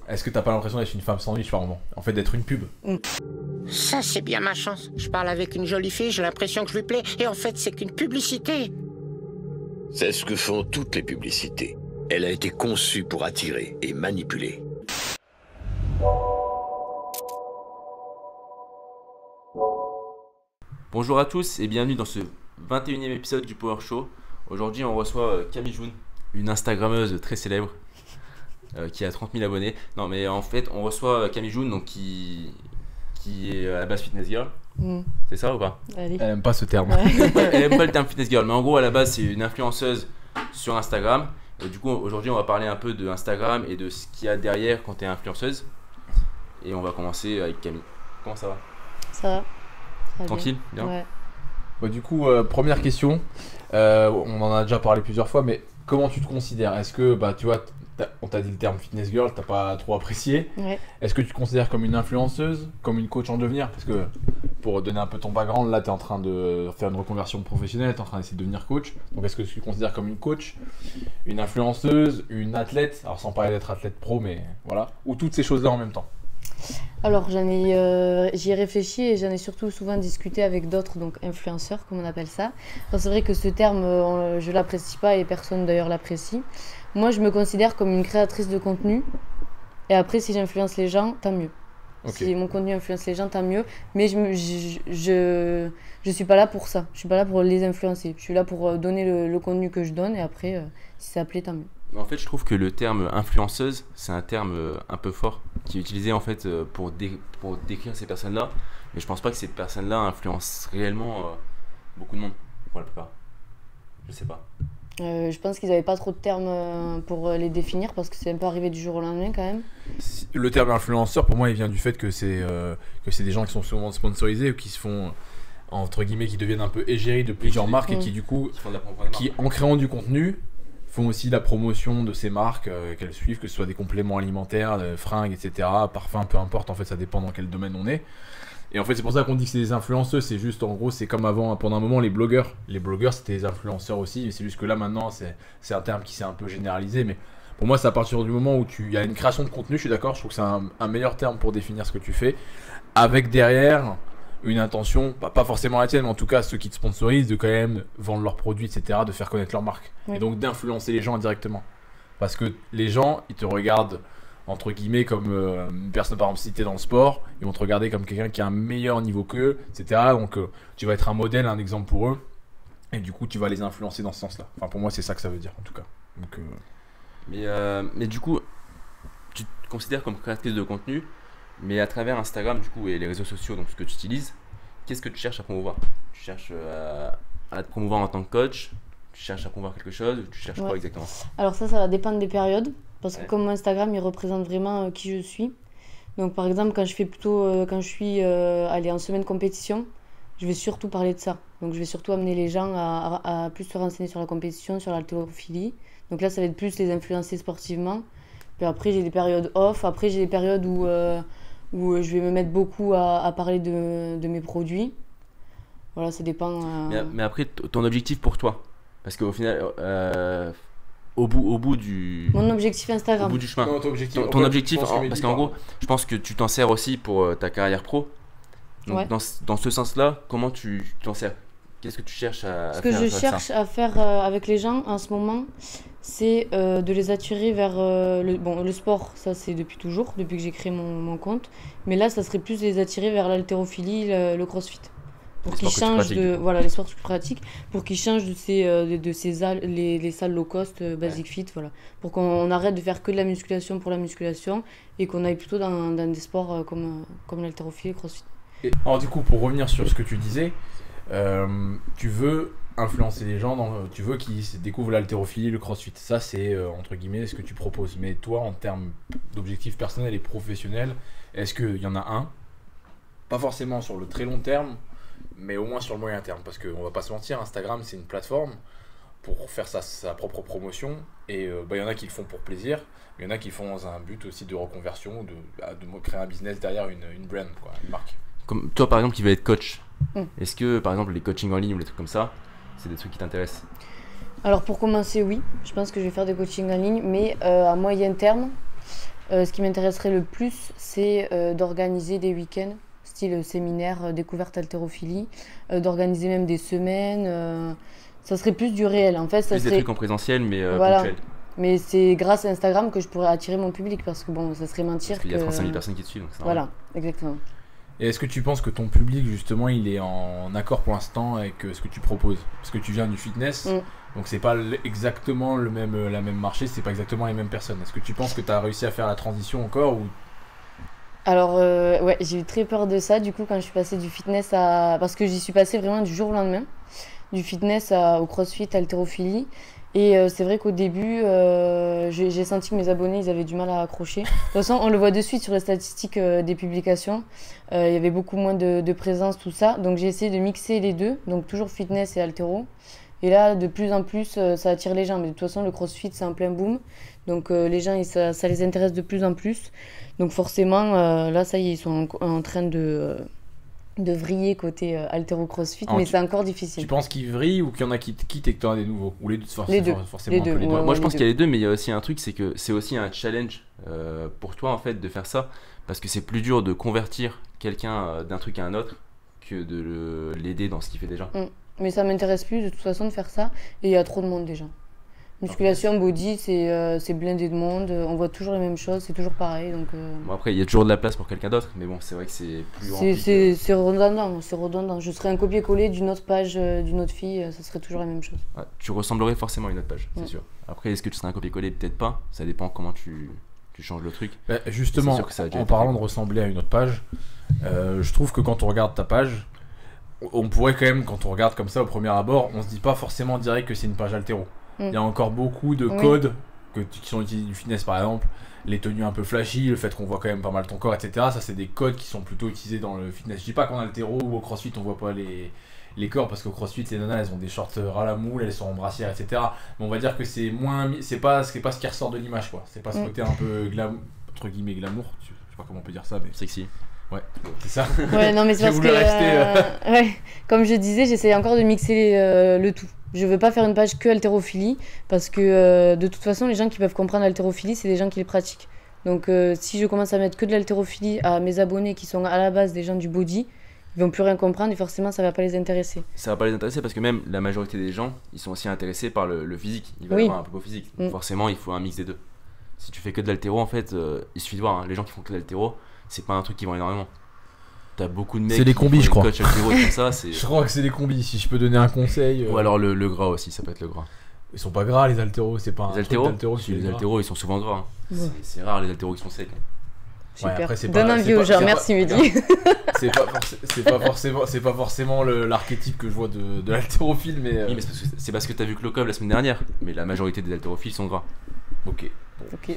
Est-ce que t'as pas l'impression d'être une femme sandwich par moment? En fait, d'être une pub? Ça, c'est bien ma chance. Je parle avec une jolie fille, j'ai l'impression que je lui plais, et en fait, c'est qu'une publicité. C'est ce que font toutes les publicités. Elle a été conçue pour attirer et manipuler. Bonjour à tous et bienvenue dans ce 21e épisode du Power Show. Aujourd'hui on reçoit Camille June, une Instagrammeuse très célèbre qui a 30 000 abonnés. Non mais en fait on reçoit Camille June donc qui est à la base fitness girl. C'est ça ou pas? Allez. Elle aime pas ce terme. Elle aime pas le terme fitness girl, mais en gros à la base c'est une influenceuse sur Instagram. Et du coup aujourd'hui on va parler un peu de Instagram et de ce qu'il y a derrière quand tu es influenceuse. Et on va commencer avec Camille. Comment ça va? Ça va. Tranquille, bien. Ouais. Bah, du coup, première question, on en a déjà parlé plusieurs fois, mais comment tu te considères? Est-ce que, bah, tu vois, on t'a dit le terme fitness girl, t'as pas trop apprécié. Ouais. Est-ce que tu te considères comme une influenceuse, comme une coach en devenir? Parce que pour donner un peu ton background, là, t'es en train de faire une reconversion professionnelle, t'es en train d'essayer de devenir coach. Donc, est-ce que tu te considères comme une coach, une influenceuse, une athlète? Alors, sans parler d'être athlète pro, mais voilà. Ou toutes ces choses-là en même temps? Alors j'y ai réfléchi et j'en ai surtout souvent discuté avec d'autres, donc influenceurs comme on appelle ça. Alors, c'est vrai que ce terme, je l'apprécie pas et personne d'ailleurs l'apprécie. Moi je me considère comme une créatrice de contenu et après si j'influence les gens, tant mieux. Okay. Si mon contenu influence les gens, tant mieux. Mais je suis pas là pour ça. Je suis pas là pour les influencer. Je suis là pour donner le contenu que je donne et après si ça plaît, tant mieux. En fait, je trouve que le terme influenceuse, c'est un terme un peu fort qui est utilisé en fait pour décrire ces personnes-là. Mais je pense pas que ces personnes-là influencent réellement beaucoup de monde, pour la plupart. Je sais pas. Je pense qu'ils n'avaient pas trop de termes pour les définir parce que c'est un peu arrivé du jour au lendemain quand même. Le terme influenceur, pour moi, il vient du fait que c'est des gens qui sont souvent sponsorisés ou qui se font, entre guillemets, qui deviennent un peu égéries de plusieurs marques et qui, du coup, en créant du contenu, font aussi la promotion de ces marques qu'elles suivent, que ce soit des compléments alimentaires, fringues, etc., parfums, peu importe, en fait, ça dépend dans quel domaine on est. Et en fait, c'est pour ça qu'on dit que c'est des influenceurs, c'est juste, en gros, c'est comme avant, pendant un moment, les blogueurs. Les blogueurs, c'était des influenceurs aussi, mais c'est juste que là, maintenant, c'est un terme qui s'est un peu généralisé, mais pour moi, c'est à partir du moment où il y a une création de contenu, je suis d'accord, je trouve que c'est un meilleur terme pour définir ce que tu fais, avec derrière une intention, pas forcément la tienne, mais en tout cas ceux qui te sponsorisent, de quand même vendre leurs produits, etc., de faire connaître leur marque. Oui. Et donc d'influencer les gens indirectement. Parce que les gens, ils te regardent, entre guillemets, comme une personne, par exemple, si t'es dans le sport, ils vont te regarder comme quelqu'un qui a un meilleur niveau qu'eux, etc. Donc tu vas être un modèle, un exemple pour eux, et du coup tu vas les influencer dans ce sens-là. Enfin pour moi c'est ça que ça veut dire en tout cas. Donc, mais du coup, tu te considères comme créatrice de contenu, mais à travers Instagram du coup et les réseaux sociaux, donc ce que tu utilises, qu'est-ce que tu cherches à promouvoir? Tu cherches à te promouvoir en tant que coach? Tu cherches à promouvoir quelque chose? Ou tu cherches quoi exactement? Alors ça va dépendre des périodes, parce que comme Instagram il représente vraiment qui je suis. Donc par exemple quand je suis allée en semaine compétition, je vais surtout parler de ça. Donc je vais surtout amener les gens à plus se renseigner sur la compétition, sur l'haltérophilie. Donc là ça va être plus les influencer sportivement. Puis après j'ai des périodes off, après j'ai des périodes où je vais me mettre beaucoup à parler de mes produits. Voilà, ça dépend. Mais après, ton objectif pour toi, parce qu'au final, au bout du... Mon objectif Instagram. Au bout du chemin. Non, ton objectif, parce qu'en gros, je pense que tu t'en sers aussi pour ta carrière pro. Donc dans ce sens-là, comment tu t'en sers? Qu'est-ce que tu cherches à faire? Ce que je cherche à faire avec les gens en ce moment, c'est de les attirer vers le sport. Ça c'est depuis toujours, depuis que j'ai créé mon compte. Mais là ça serait plus les attirer vers l'haltérophilie, le crossfit, pour qu'ils changent les sports que tu pratiques, pour qu'ils changent les salles low cost, basic fit, voilà, pour qu'on arrête de faire que de la musculation pour la musculation et qu'on aille plutôt dans des sports comme l'haltérophilie, le crossfit. Alors du coup, pour revenir sur ce que tu disais, tu veux influencer les gens, tu veux qu'ils découvrent l'haltérophilie, le crossfit. Ça, c'est entre guillemets ce que tu proposes. Mais toi, en termes d'objectifs personnels et professionnels, est-ce qu'il y en a un? Pas forcément sur le très long terme, mais au moins sur le moyen terme. Parce qu'on va pas se mentir, Instagram, c'est une plateforme pour faire sa propre promotion. Et y en a qui le font pour plaisir, mais il y en a qui le font dans un but aussi de reconversion, de créer un business derrière une brand, quoi, une marque. Comme toi, par exemple, qui veux être coach. Est-ce que, par exemple, les coachings en ligne ou les trucs comme ça, c'est des trucs qui t'intéressent? Alors pour commencer, oui. Je pense que je vais faire des coachings en ligne, mais à moyen terme, Ce qui m'intéresserait le plus, c'est d'organiser des week-ends, style séminaire, découverte haltérophilie, d'organiser même des semaines. Ça serait plus du réel. En fait, ça Plus des serait... trucs en présentiel, mais Voilà. ponctuels. Mais c'est grâce à Instagram que je pourrais attirer mon public parce que bon, ça serait mentir Parce qu'il y a que... 35 000 personnes qui te suivent. Donc c'est normal. Voilà, exactement. Et est-ce que tu penses que ton public, justement, il est en accord pour l'instant avec ce que tu proposes? Parce que tu viens du fitness, donc c'est pas exactement la même marché, c'est pas exactement les mêmes personnes. Est-ce que tu penses que tu as réussi à faire la transition encore ou... Alors, ouais, j'ai eu très peur de ça, du coup, quand je suis passée du fitness à... Parce que j'y suis passée vraiment du jour au lendemain, du fitness au crossfit, haltérophilie. Et c'est vrai qu'au début, j'ai senti que mes abonnés, ils avaient du mal à accrocher. De toute façon, on le voit de suite sur les statistiques des publications. Il y avait beaucoup moins de présence, tout ça. Donc j'ai essayé de mixer les deux, donc toujours fitness et haltéro. Et là, de plus en plus, ça attire les gens. Mais de toute façon, le crossfit, c'est en plein boom. Donc les gens, ça les intéresse de plus en plus. Donc forcément, là, ça y est, ils sont en train de vriller côté haltéro-crossfit, mais c'est encore difficile. Tu penses qu'ils vrillent ou qu'il y en a qui te quittent et que tu en as des nouveaux? Ou les deux, Les deux. Forcément Les deux. un peu les deux. Ouais, Moi je pense qu'il y a les deux, mais il y a aussi un truc, c'est que c'est aussi un challenge pour toi en fait de faire ça, parce que c'est plus dur de convertir quelqu'un d'un truc à un autre que de l'aider dans ce qu'il fait déjà. Mais ça m'intéresse plus de toute façon de faire ça, et il y a trop de monde déjà. Musculation, body, c'est blindé de monde, on voit toujours les mêmes choses, c'est toujours pareil. Donc, Bon après il y a toujours de la place pour quelqu'un d'autre, mais bon c'est vrai que c'est plus rempli. c'est redondant, je serais un copier-coller d'une autre page, d'une autre fille, ça serait toujours la même chose. Ouais, tu ressemblerais forcément à une autre page, c'est sûr. Après est-ce que tu serais un copier-coller? Peut-être pas, ça dépend comment tu changes le truc. Bah, justement, que en parlant de ressembler à une autre page, je trouve que quand on regarde ta page, on pourrait quand même, quand on regarde comme ça au premier abord, on se dit pas forcément direct que c'est une page haltéro. Il y a encore beaucoup de codes qui sont utilisés du fitness, par exemple, les tenues un peu flashy, le fait qu'on voit quand même pas mal ton corps, etc. Ça, c'est des codes qui sont plutôt utilisés dans le fitness. Je dis pas qu'en haltéro ou au crossfit, on voit pas les corps, parce qu'au crossfit, les nanas, elles ont des shorts ras la moule, elles sont en brassière, etc. Mais on va dire que c'est moins, c'est pas ce qui ressort de l'image, quoi. C'est pas ce côté un peu entre guillemets glamour, je sais pas comment on peut dire ça, mais sexy. Ouais, c'est ça. Ouais, non, mais c'est parce que, ouais, comme je disais, j'essaie encore de mixer le tout. Je veux pas faire une page que haltérophilie, parce que de toute façon, les gens qui peuvent comprendre l'haltérophilie, c'est des gens qui le pratiquent. Donc si je commence à mettre que de l'haltérophilie à mes abonnés qui sont à la base des gens du body, ils vont plus rien comprendre et forcément ça va pas les intéresser. Ça va pas les intéresser parce que même la majorité des gens, ils sont aussi intéressés par le physique. Ils veulent avoir un propos physique. Donc forcément, il faut un mix des deux. Si tu fais que de l'haltéro, en fait, il suffit de voir, hein, les gens qui font que de l'haltéro, c'est pas un truc qui vend énormément. T'as beaucoup de mecs c'est des combis, je crois. Coach haltéro et comme ça, je crois que c'est des combis, si je peux donner un conseil. Ou alors le gras aussi, ça peut être le gras. Ils sont pas gras les haltéros, c'est pas les un haltéros, truc d'haltéro. les haltéros, ils sont souvent gras. Hein. Ouais. C'est rare les haltéros qui sont secs. Super. Ouais, après, donne envie aux gens, merci Mehdi. C'est pas forcément l'archétype que je vois de l'haltérophile, mais... Oui, mais c'est parce que t'as vu Clocov la semaine dernière, mais la majorité des haltérophiles sont gras. Ok.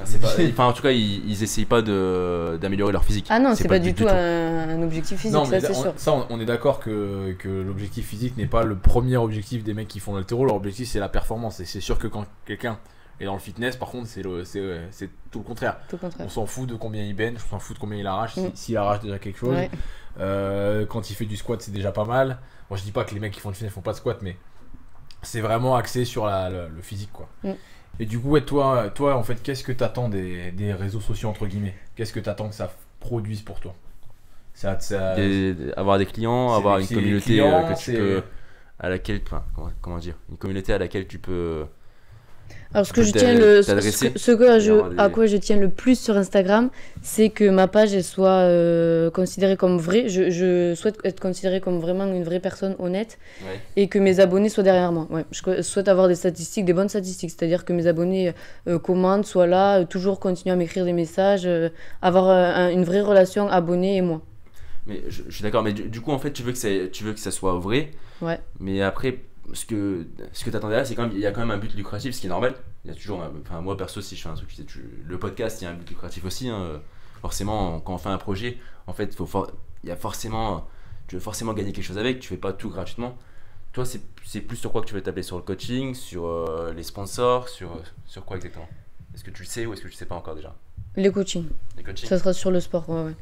Enfin, en tout cas, ils essayent pas d'améliorer leur physique. Ah non, c'est pas du tout un objectif physique, non, ça c'est sûr. Ça, on est d'accord que l'objectif physique n'est pas le premier objectif des mecs qui font l'haltéro. Leur objectif, c'est la performance. Et c'est sûr que quand quelqu'un est dans le fitness, par contre, c'est tout le contraire. On s'en fout de combien il bench, on s'en fout de combien il arrache. S'il arrache déjà quelque chose. Ouais. Quand il fait du squat, c'est déjà pas mal. Moi, je dis pas que les mecs qui font du fitness font pas de squat, mais c'est vraiment axé sur le physique, quoi. Et du coup, ouais, toi, en fait, qu'est-ce que t'attends des réseaux sociaux, entre guillemets? Qu'est-ce que t'attends que ça produise pour toi? Avoir des clients, avoir une communauté que tu peux, à laquelle, enfin, comment dire, une communauté à laquelle tu peux. Alors ce à quoi je tiens le plus sur Instagram, c'est que ma page elle soit considérée comme vraie. Je souhaite être considérée comme vraiment une vraie personne honnête, et que mes abonnés soient derrière moi. Ouais, je souhaite avoir des statistiques, des bonnes statistiques, c'est-à-dire que mes abonnés commentent, soient là, toujours continuent à m'écrire des messages, avoir une vraie relation abonné et moi. Mais je suis d'accord, mais du coup en fait tu veux que ça soit vrai. Ouais. Mais après ce que t'attendais là, c'est quand même, il y a quand même un but lucratif, ce qui est normal. Il y a toujours, enfin moi perso, si je fais un truc, le podcast, il y a un but lucratif aussi. Hein. Forcément, quand on fait un projet, en fait, tu veux forcément gagner quelque chose avec. Tu fais pas tout gratuitement. Toi, c'est plus sur quoi que tu veux t'appeler, sur le coaching, sur les sponsors, sur quoi exactement? Est-ce que tu le sais ou est-ce que tu sais pas encore déjà? Les coachings. Ça sera sur le sport, ouais.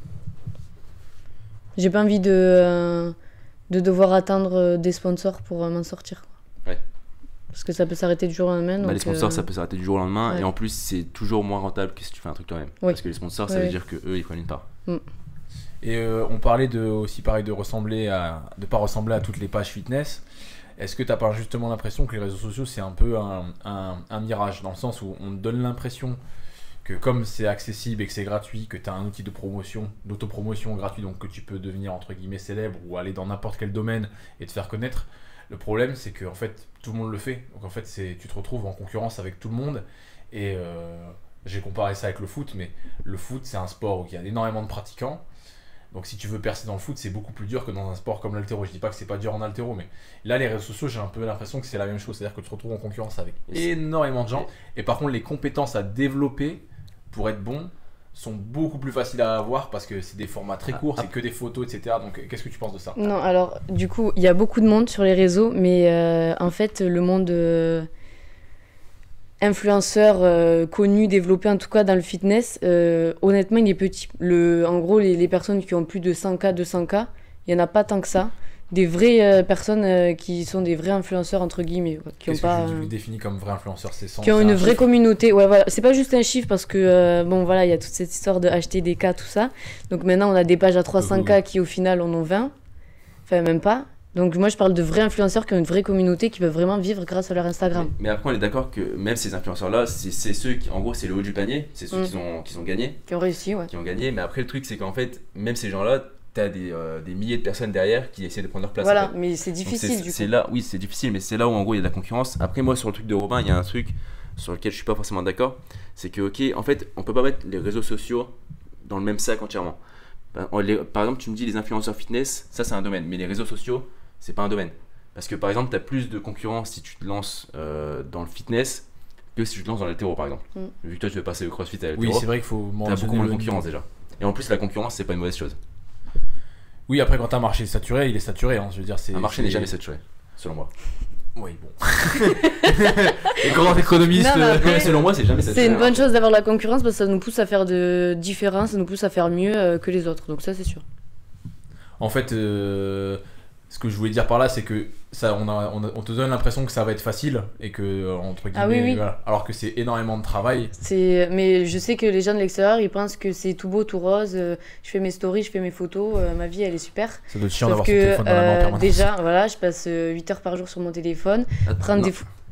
J'ai pas envie de devoir attendre des sponsors pour m'en sortir. Ouais. Parce que ça peut s'arrêter du jour au lendemain. Les sponsors, ça peut s'arrêter du jour au lendemain. Ouais. Et en plus, c'est toujours moins rentable que si tu fais un truc toi-même. Oui. Parce que les sponsors, ça veut dire qu'eux, ils prennent une part. Et on parlait aussi pareil de pas ressembler à toutes les pages fitness. Est-ce que tu n'as pas justement l'impression que les réseaux sociaux, c'est un peu un mirage, dans le sens où on te donne l'impression que comme c'est accessible et que c'est gratuit, que tu as un outil d'autopromotion gratuit, donc que tu peux devenir entre guillemets célèbre ou aller dans n'importe quel domaine et te faire connaître, le problème c'est que en fait, tout le monde le fait. Donc en fait, tu te retrouves en concurrence avec tout le monde. Et j'ai comparé ça avec le foot, mais le foot, c'est un sport où il y a énormément de pratiquants. Donc si tu veux percer dans le foot, c'est beaucoup plus dur que dans un sport comme l'haltéro. Je dis pas que c'est pas dur en haltéro, mais là les réseaux sociaux, j'ai un peu l'impression que c'est la même chose. C'est-à-dire que tu te retrouves en concurrence avec énormément de gens. Et par contre, les compétences à développer pour être bon sont beaucoup plus faciles à avoir parce que c'est des formats très courts, c'est que des photos, etc. Donc qu'est-ce que tu penses de ça? Non, alors du coup, il y a beaucoup de monde sur les réseaux, mais en fait, le monde influenceur connu, développé en tout cas dans le fitness, honnêtement, il est petit. En gros, les personnes qui ont plus de 100K, 200K, il n'y en a pas tant que ça. Des vraies personnes qui sont des vrais influenceurs, entre guillemets. Qui Qu'est-ce ont pas, que tu définis comme vrai influenceur? C'est qui ont une vraie communauté. Ouais, voilà. C'est pas juste un chiffre parce que, bon, voilà, il y a toute cette histoire de acheter des cas, tout ça. Donc maintenant, on a des pages à 300K qui, au final, en ont 20. Enfin, même pas. Donc moi, je parle de vrais influenceurs qui ont une vraie communauté, qui peuvent vraiment vivre grâce à leur Instagram. Mais après, on est d'accord que même ces influenceurs-là, c'est ceux qui, en gros, c'est le haut du panier. C'est ceux qui ont gagné. Qui ont réussi, ouais. Qui ont gagné. Mais après, le truc, c'est qu'en fait, même ces gens-là, t'as des milliers de personnes derrière qui essaient de prendre leur place. Voilà, mais c'est difficile du coup. Là, oui, c'est difficile, mais c'est là où en gros il y a de la concurrence. Après, moi, sur le truc de Robin, il y a un truc sur lequel je suis pas forcément d'accord. C'est que, ok, en fait, on peut pas mettre les réseaux sociaux dans le même sac entièrement. Par exemple, tu me dis les influenceurs fitness, ça c'est un domaine, mais les réseaux sociaux, c'est pas un domaine. Parce que par exemple, tu as plus de concurrence si tu te lances dans le fitness que si tu te lances dans l'haltéro par exemple. Vu que toi tu veux passer au crossfit à l'haltéro, oui, c'est vrai qu'il faut tu as beaucoup moins de concurrence déjà. Et en plus, la concurrence, c'est pas une mauvaise chose. Oui, après, quand un marché saturé, il est saturé. Hein. Je veux dire, un marché n'est jamais saturé, selon moi. Oui, bon. Et grand économiste. Selon moi, c'est jamais saturé. C'est une bonne chose d'avoir la concurrence parce que ça nous pousse à faire de différence, ça nous pousse à faire mieux que les autres. Donc ça, c'est sûr. En fait, ce que je voulais dire par là, c'est que ça, on te donne l'impression que ça va être facile et que, entre guillemets, oui. Voilà, alors que c'est énormément de travail. Mais je sais que les gens de l'extérieur, ils pensent que c'est tout beau, tout rose. Je fais mes stories, je fais mes photos, ma vie, elle est super. Ça doit être chiant d'avoir son téléphone dans la main en permanence. Déjà, voilà, je passe 8 heures par jour sur mon téléphone.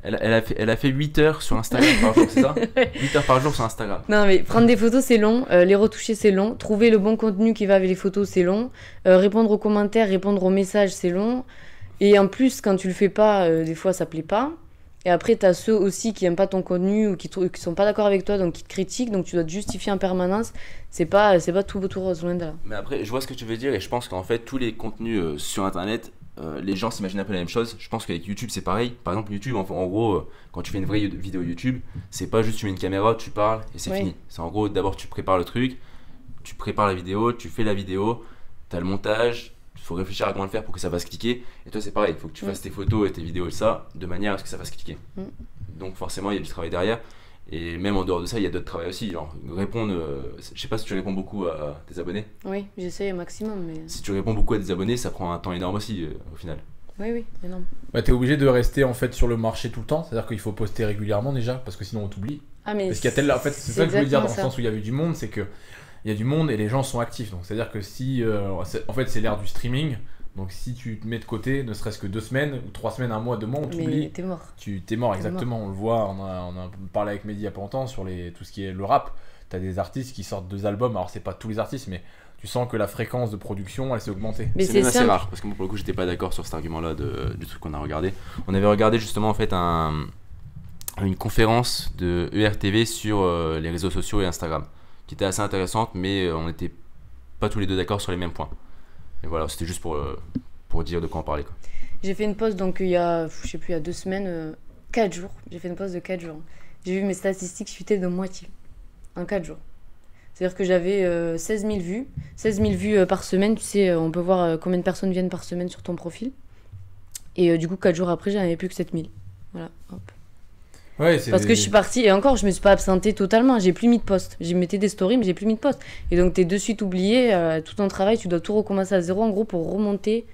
Elle a fait 8 heures sur Instagram par jour, c'est ça? 8 heures par jour sur Instagram. Non, mais prendre des photos, c'est long. Les retoucher, c'est long. Trouver le bon contenu qui va avec les photos, c'est long. Répondre aux commentaires, répondre aux messages, c'est long. Et en plus, quand tu le fais pas, des fois, ça plaît pas. Et après, t'as ceux aussi qui aiment pas ton contenu ou qui sont pas d'accord avec toi, donc qui te critiquent. Donc tu dois te justifier en permanence. C'est pas tout beau, tout rose, loin de là. Mais après, je vois ce que tu veux dire et je pense qu'en fait, tous les contenus sur Internet, les gens s'imaginent un peu la même chose. Je pense qu'avec YouTube c'est pareil. Par exemple YouTube, en gros, quand tu fais une vraie vidéo YouTube, c'est pas juste tu mets une caméra, tu parles et c'est fini. C'est en gros d'abord tu prépares le truc, tu prépares la vidéo, tu fais la vidéo, t'as le montage, il faut réfléchir à comment le faire pour que ça fasse cliquer. Et toi c'est pareil, il faut que tu fasses tes photos et tes vidéos et ça de manière à ce que ça fasse cliquer. Donc forcément il y a du travail derrière. Et même en dehors de ça, il y a d'autres travails aussi. Genre, répondre, je sais pas si tu réponds beaucoup à tes abonnés. Oui, j'essaie au maximum. Mais... Si tu réponds beaucoup à tes abonnés, ça prend un temps énorme aussi au final. Oui, énorme. Bah, t'es obligé de rester en fait sur le marché tout le temps. C'est-à-dire qu'il faut poster régulièrement déjà, parce que sinon on t'oublie. Parce qu'il y a en fait, c'est ça que je voulais dire dans le sens où il y avait du monde, c'est que il y a du monde et les gens sont actifs. Donc c'est-à-dire que si, en fait, c'est l'ère du streaming. Donc si tu te mets de côté, ne serait-ce que 2 semaines ou 3 semaines, 1 mois, 2 mois, on t'oublie. Mais t'es mort. T'es mort, exactement. On le voit, on a parlé avec Mehdi il y a pas longtemps sur tout ce qui est le rap. T'as des artistes qui sortent 2 albums, alors c'est pas tous les artistes, mais tu sens que la fréquence de production, elle s'est augmentée. Mais c'est même assez rare, parce que moi pour le coup j'étais pas d'accord sur cet argument-là du truc qu'on a regardé. On avait regardé justement en fait une conférence de ERTV sur les réseaux sociaux et Instagram, qui était assez intéressante, mais on n'était pas tous les deux d'accord sur les mêmes points. Et voilà, c'était juste pour dire de quoi on parlait, quoi. J'ai fait une pause donc il y a 2 semaines, 4 jours. J'ai fait une pause de 4 jours. J'ai vu mes statistiques chuter de moitié en 4 jours. C'est-à-dire que j'avais 16 000 vues. 16 000 vues par semaine, tu sais, on peut voir combien de personnes viennent par semaine sur ton profil. Et du coup, 4 jours après, j'en avais plus que 7 000. Voilà, hop. Ouais, parce que je suis partie, et encore, je me suis pas absentée totalement, j'ai plus mis de post. J'ai mettais des stories, mais j'ai plus mis de post. Et donc, t'es de suite oublié, tout ton travail, tu dois tout recommencer à zéro, en gros, pour remonter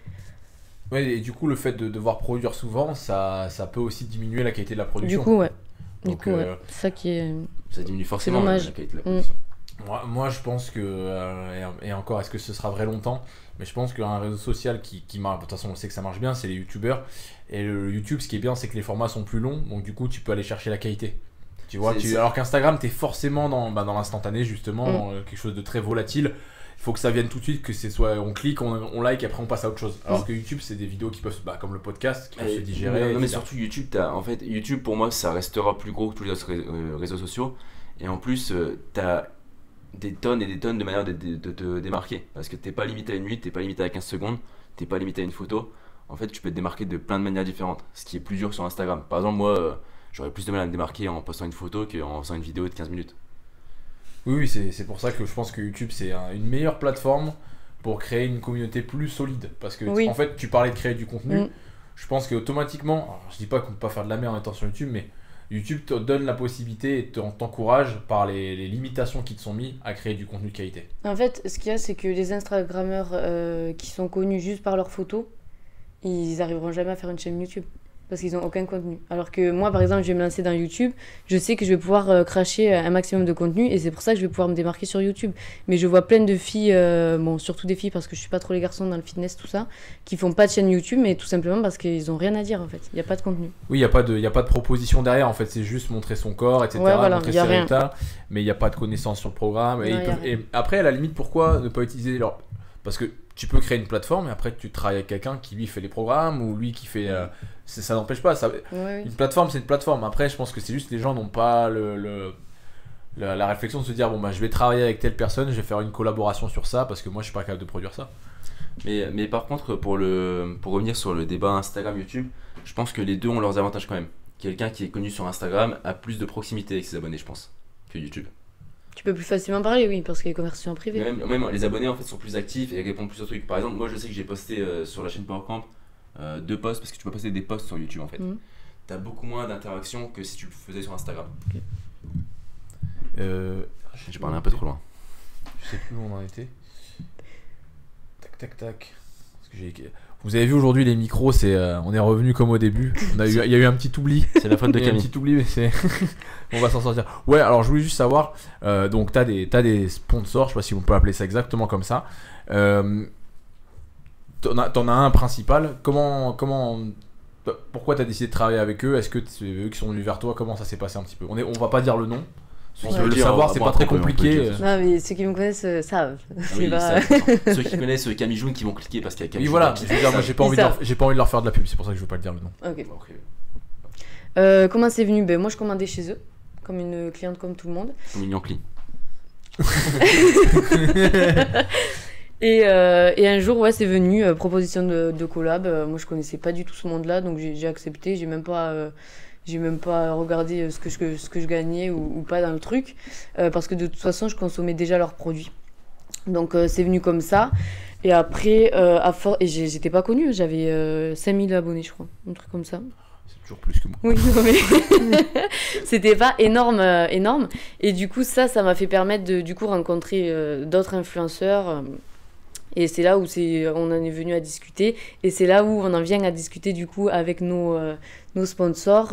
Ouais, et du coup, le fait de devoir produire souvent, ça peut aussi diminuer la qualité de la production. Du coup, ouais. Donc, c'est ça qui est. Ça diminue forcément la qualité de la Mm. production. Moi, je pense que, et encore, est-ce que ce sera vrai longtemps? Mais je pense qu'un réseau social qui marche, de toute façon, on sait que ça marche bien, c'est les youtubeurs. Et le YouTube, ce qui est bien, c'est que les formats sont plus longs, donc du coup, tu peux aller chercher la qualité. Tu vois, alors qu'Instagram, t'es forcément dans l'instantané, justement, dans quelque chose de très volatile. Il faut que ça vienne tout de suite, que c'est soit on clique, on like, après on passe à autre chose. Alors que YouTube, c'est des vidéos qui peuvent, comme le podcast, qui peuvent se digérer. Non, mais surtout YouTube, en fait, YouTube pour moi, ça restera plus gros que tous les autres réseaux sociaux. Et en plus, t'as des tonnes et des tonnes de manières de te démarquer. Parce que t'es pas limité à une minute, t'es pas limité à 15 secondes, t'es pas limité à une photo. En fait, tu peux te démarquer de plein de manières différentes. Ce qui est plus dur sur Instagram. Par exemple, moi, j'aurais plus de mal à me démarquer en postant une photo qu'en faisant une vidéo de 15 minutes. Oui, c'est pour ça que je pense que YouTube, c'est une meilleure plateforme pour créer une communauté plus solide. Parce que, en fait, tu parlais de créer du contenu. Je pense qu'automatiquement, je dis pas qu'on peut pas faire de la merde en étant sur YouTube, mais YouTube te donne la possibilité et t'encourage par les limitations qui te sont mises à créer du contenu de qualité. En fait, ce qu'il y a, c'est que les Instagrammeurs qui sont connus juste par leurs photos, ils arriveront jamais à faire une chaîne YouTube. Parce qu'ils n'ont aucun contenu. Alors que moi, par exemple, je vais me lancer dans YouTube, je sais que je vais pouvoir cracher un maximum de contenu et c'est pour ça que je vais pouvoir me démarquer sur YouTube. Mais je vois plein de filles, surtout des filles parce que je suis pas trop les garçons dans le fitness, tout ça, qui font pas de chaîne YouTube, mais tout simplement parce qu'ils ont rien à dire en fait. Il n'y a pas de contenu. Oui, il n'y a pas de proposition derrière en fait, c'est juste montrer son corps, etc. Ouais, voilà, montrer ses résultats, mais il n'y a pas de connaissances sur le programme. Et après, à la limite, pourquoi ne pas utiliser leur. Parce que tu peux créer une plateforme et après tu travailles avec quelqu'un qui lui fait les programmes ou lui qui fait. Ça n'empêche pas. Une plateforme, c'est une plateforme. Après, je pense que c'est juste les gens n'ont pas la réflexion de se dire je vais travailler avec telle personne, je vais faire une collaboration sur ça parce que moi je suis pas capable de produire ça. Mais par contre, pour revenir sur le débat Instagram-YouTube, je pense que les deux ont leurs avantages quand même. Quelqu'un qui est connu sur Instagram a plus de proximité avec ses abonnés, je pense, que YouTube. Tu peux plus facilement parler, oui, parce qu'il y a les conversations privées. Même les abonnés en fait sont plus actifs et répondent plus aux trucs. Par exemple, moi je sais que j'ai posté sur la chaîne PowerCamp 2 posts parce que tu peux poster des posts sur YouTube en fait. T'as beaucoup moins d'interactions que si tu le faisais sur Instagram. J'ai parlé un peu trop loin. Je sais plus où on en était. Tac. Vous avez vu aujourd'hui les micros, on est revenu comme au début. Il y a eu un petit oubli. C'est la faute de Camille. Un petit oubli, mais on va s'en sortir. Ouais, alors je voulais juste savoir. Donc t'as des sponsors, je sais pas si on peut appeler ça exactement comme ça. T'en as un principal. Pourquoi t'as décidé de travailler avec eux? Est-ce que c'est eux qui sont venus vers toi? Comment ça s'est passé un petit peu? On va pas dire le nom. Ceux qui veulent le savoir, c'est pas très compliqué. Non, mais ceux qui me connaissent savent. Oui, ceux qui connaissent Camille Joune qui vont cliquer parce qu'il y a Camille Joune. Oui, voilà. Je veux dire, moi, j'ai pas envie de leur faire de la pub, c'est pour ça que je veux pas le dire le nom. Ok. Comment c'est venu? Moi, je commandais chez eux, comme une cliente comme tout le monde. Comme une Yankee. Et un jour, c'est venu, proposition de collab. Moi, je connaissais pas du tout ce monde-là, donc j'ai accepté. J'ai même pas regardé ce que je gagnais ou pas dans le truc, parce que de toute façon, je consommais déjà leurs produits. Donc, c'est venu comme ça. Et après, et j'étais pas connue, j'avais 5000 abonnés, je crois, un truc comme ça. C'est toujours plus que moi. Oui, non, mais c'était pas énorme. Et du coup, ça m'a fait permettre de rencontrer d'autres influenceurs. Et c'est là où on en est venu à discuter. Et c'est là où on en vient à discuter du coup avec nos sponsors,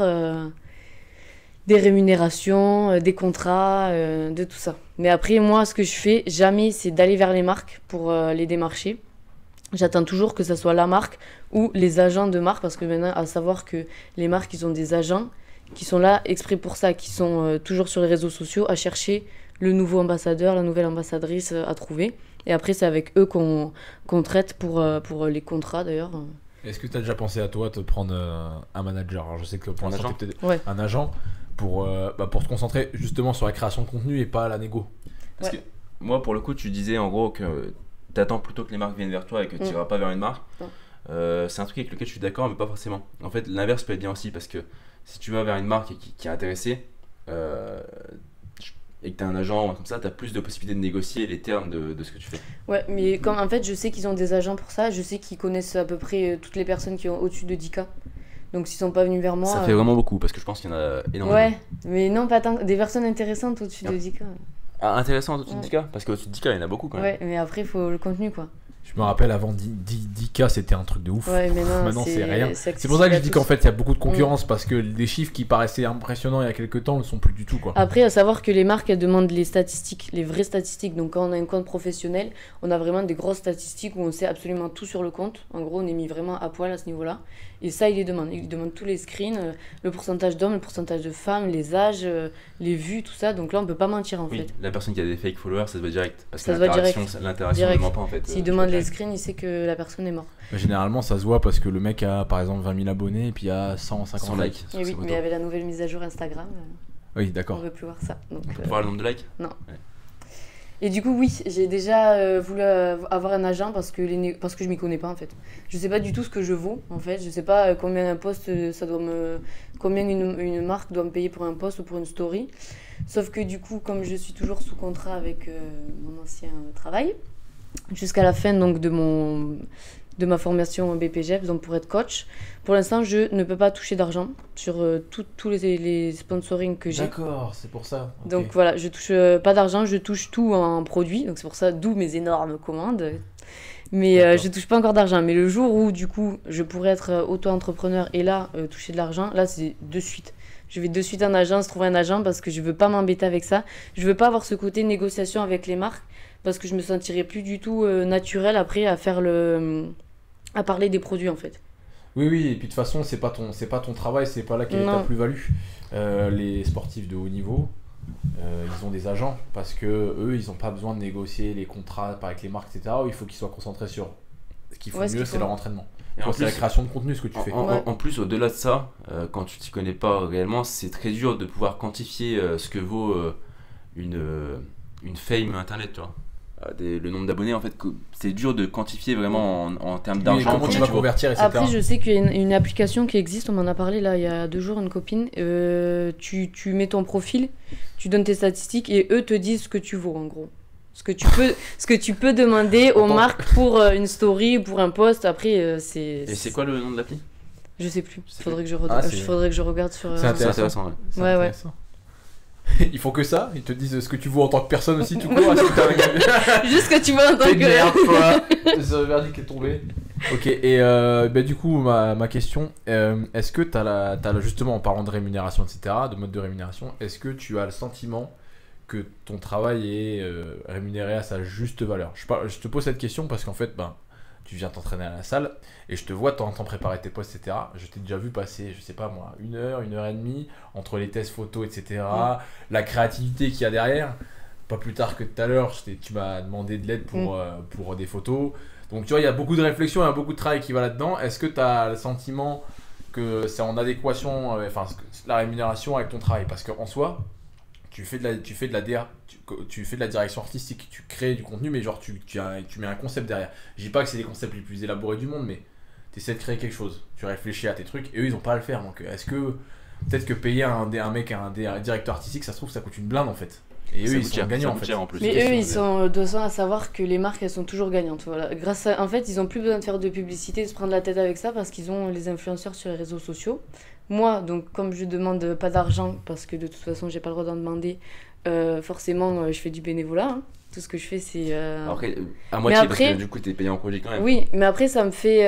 des rémunérations, des contrats, de tout ça. Mais après, moi, ce que je fais jamais, c'est d'aller vers les marques pour les démarcher. J'attends toujours que ça soit la marque ou les agents de marque, parce que maintenant, à savoir que les marques, ils ont des agents qui sont là exprès pour ça, qui sont toujours sur les réseaux sociaux à chercher le nouveau ambassadeur, la nouvelle ambassadrice à trouver. Et après, c'est avec eux qu'on traite pour les contrats, d'ailleurs. Est-ce que tu as déjà pensé à toi te prendre un manager? Alors, je sais que pour l'instant, tu es un agent pour te concentrer justement sur la création de contenu et pas à la négo. Parce que moi, pour le coup, tu disais en gros que tu attends plutôt que les marques viennent vers toi et que tu n'iras pas vers une marque. C'est un truc avec lequel je suis d'accord, mais pas forcément. En fait, l'inverse peut être bien aussi, parce que si tu vas vers une marque qui est intéressée, et que tu as un agent comme ça, tu as plus de possibilités de négocier les termes de ce que tu fais. Ouais, mais comme en fait, je sais qu'ils ont des agents pour ça, je sais qu'ils connaissent à peu près toutes les personnes qui ont au-dessus de 10K. Donc s'ils sont pas venus vers moi... Ça fait vraiment beaucoup, parce que je pense qu'il y en a énormément. Ouais, mais non, pas tant... Des personnes intéressantes au-dessus de 10K. Ah, intéressantes au-dessus de 10K? Parce qu'au-dessus de 10K, il y en a beaucoup quand même. Ouais, mais après, il faut le contenu, quoi. Je me rappelle avant 10K c'était un truc de ouf. Ouais, mais non, maintenant c'est rien. C'est pour ça que je dis qu'en fait il y a beaucoup de concurrence parce que les chiffres qui paraissaient impressionnants il y a quelques temps ne sont plus du tout quoi. Après, à savoir que les marques elles demandent les statistiques, les vraies statistiques. Donc quand on a un compte professionnel, on a vraiment des grosses statistiques où on sait absolument tout sur le compte. En gros, on est mis vraiment à poil à ce niveau-là. Et ça, ils les demandent. Ils demandent tous les screens, le pourcentage d'hommes, le pourcentage de femmes, les âges, les vues, tout ça. Donc là, on peut pas mentir en fait. La personne qui a des fake followers, ça se voit direct. Parce que Ça se voit l'interaction ne ment pas en fait. S'il demande les screens, il sait que la personne est morte. Généralement, ça se voit parce que le mec a par exemple 20 000 abonnés et puis il y a 150 likes. Et oui, mais avec la nouvelle mise à jour Instagram, oui, d'accord. On ne veut plus voir ça. Donc, on peut voir le nombre de likes? Non. Ouais. Et du coup, oui, j'ai déjà voulu avoir un agent parce que je m'y connais pas en fait. Je sais pas du tout ce que je vaux en fait. Je sais pas combien un post combien une marque doit me payer pour un post ou pour une story. Sauf que du coup, comme je suis toujours sous contrat avec mon ancien travail, jusqu'à la fin donc de ma formation BPGEPS, donc pour être coach. Pour l'instant, je ne peux pas toucher d'argent sur tous les sponsorings que j'ai. D'accord, c'est pour ça. Okay. Donc voilà, je touche pas d'argent, je touche tout en produit. Donc c'est pour ça, d'où mes énormes commandes. Mais je touche pas encore d'argent. Mais le jour où, du coup, je pourrais être auto-entrepreneur et là, toucher de l'argent, là, c'est de suite. Je vais de suite en agence, trouver un agent parce que je veux pas m'embêter avec ça. Je veux pas avoir ce côté négociation avec les marques parce que je me sentirais plus du tout naturel après à faire à parler des produits en fait. Oui, et puis de toute façon, c'est pas ton travail, c'est pas là quelle est ta plus-value. Les sportifs de haut niveau, ils ont des agents parce que eux, ils ont pas besoin de négocier les contrats avec les marques, etc. Il faut qu'ils soient concentrés sur ce qu'ils font mieux, c'est leur entraînement. C'est la création de contenu, ce que tu fais. En plus, au-delà de ça, quand tu t'y connais pas réellement, c'est très dur de pouvoir quantifier ce que vaut une fame internet, tu vois. Le nombre d'abonnés, en fait, c'est dur de quantifier vraiment en termes d'argent. Comment tu vas convertir, etc. Après, je sais qu'il y a une application qui existe, on m'en a parlé là il y a 2 jours, une copine. Tu mets ton profil, tu donnes tes statistiques et eux te disent ce que tu vaux en gros. Ce que tu peux demander aux marques pour une story ou pour un post. Après, c'est. Et c'est quoi le nom de l'appli? Je sais plus. Faudrait que je regarde sur. C'est intéressant, ouais. Ouais. Il faut que ça, ils te disent ce que tu vaux en tant que personne aussi, tout court. Juste ce que tu vois en tant que. Merde, quoi. Ce verdict est tombé. Ok, et du coup, ma question, est-ce que t'as justement en parlant de rémunération, etc., de mode de rémunération, est-ce que tu as le sentiment que ton travail est rémunéré à sa juste valeur? Je te pose cette question parce qu'en fait, tu viens t'entraîner à la salle et je te vois de temps en temps préparer tes posts, etc. Je t'ai déjà vu passer, je sais pas moi, 1 heure, 1 heure et demie entre les tests photos, etc. La créativité qu'il y a derrière. Pas plus tard que tout à l'heure, tu m'as demandé de l'aide pour des photos. Donc tu vois, il y a beaucoup de réflexion, il y a beaucoup de travail qui va là-dedans. Est-ce que tu as le sentiment que c'est en adéquation, la rémunération avec ton travail? Parce qu'en soi, tu fais de la direction artistique, tu crées du contenu, mais genre tu mets un concept derrière. Je dis pas que c'est les concepts les plus élaborés du monde, mais tu essaies de créer quelque chose. Tu réfléchis à tes trucs et eux ils ont pas à le faire. Donc est-ce que peut-être que payer un directeur artistique, ça se trouve ça coûte une blinde en fait. Et eux ils sont gagnants en fait. Mais eux ils sont docents à savoir que les marques elles sont toujours gagnantes. Voilà. En fait ils ont plus besoin de faire de publicité, de se prendre la tête avec ça parce qu'ils ont les influenceurs sur les réseaux sociaux. Moi, donc, comme je demande pas d'argent, parce que de toute façon, j'ai pas le droit d'en demander, forcément, je fais du bénévolat. Hein. Tout ce que je fais, c'est. Après, à moitié, parce que du coup, t'es payé en produit quand même. Oui, mais après, ça me fait.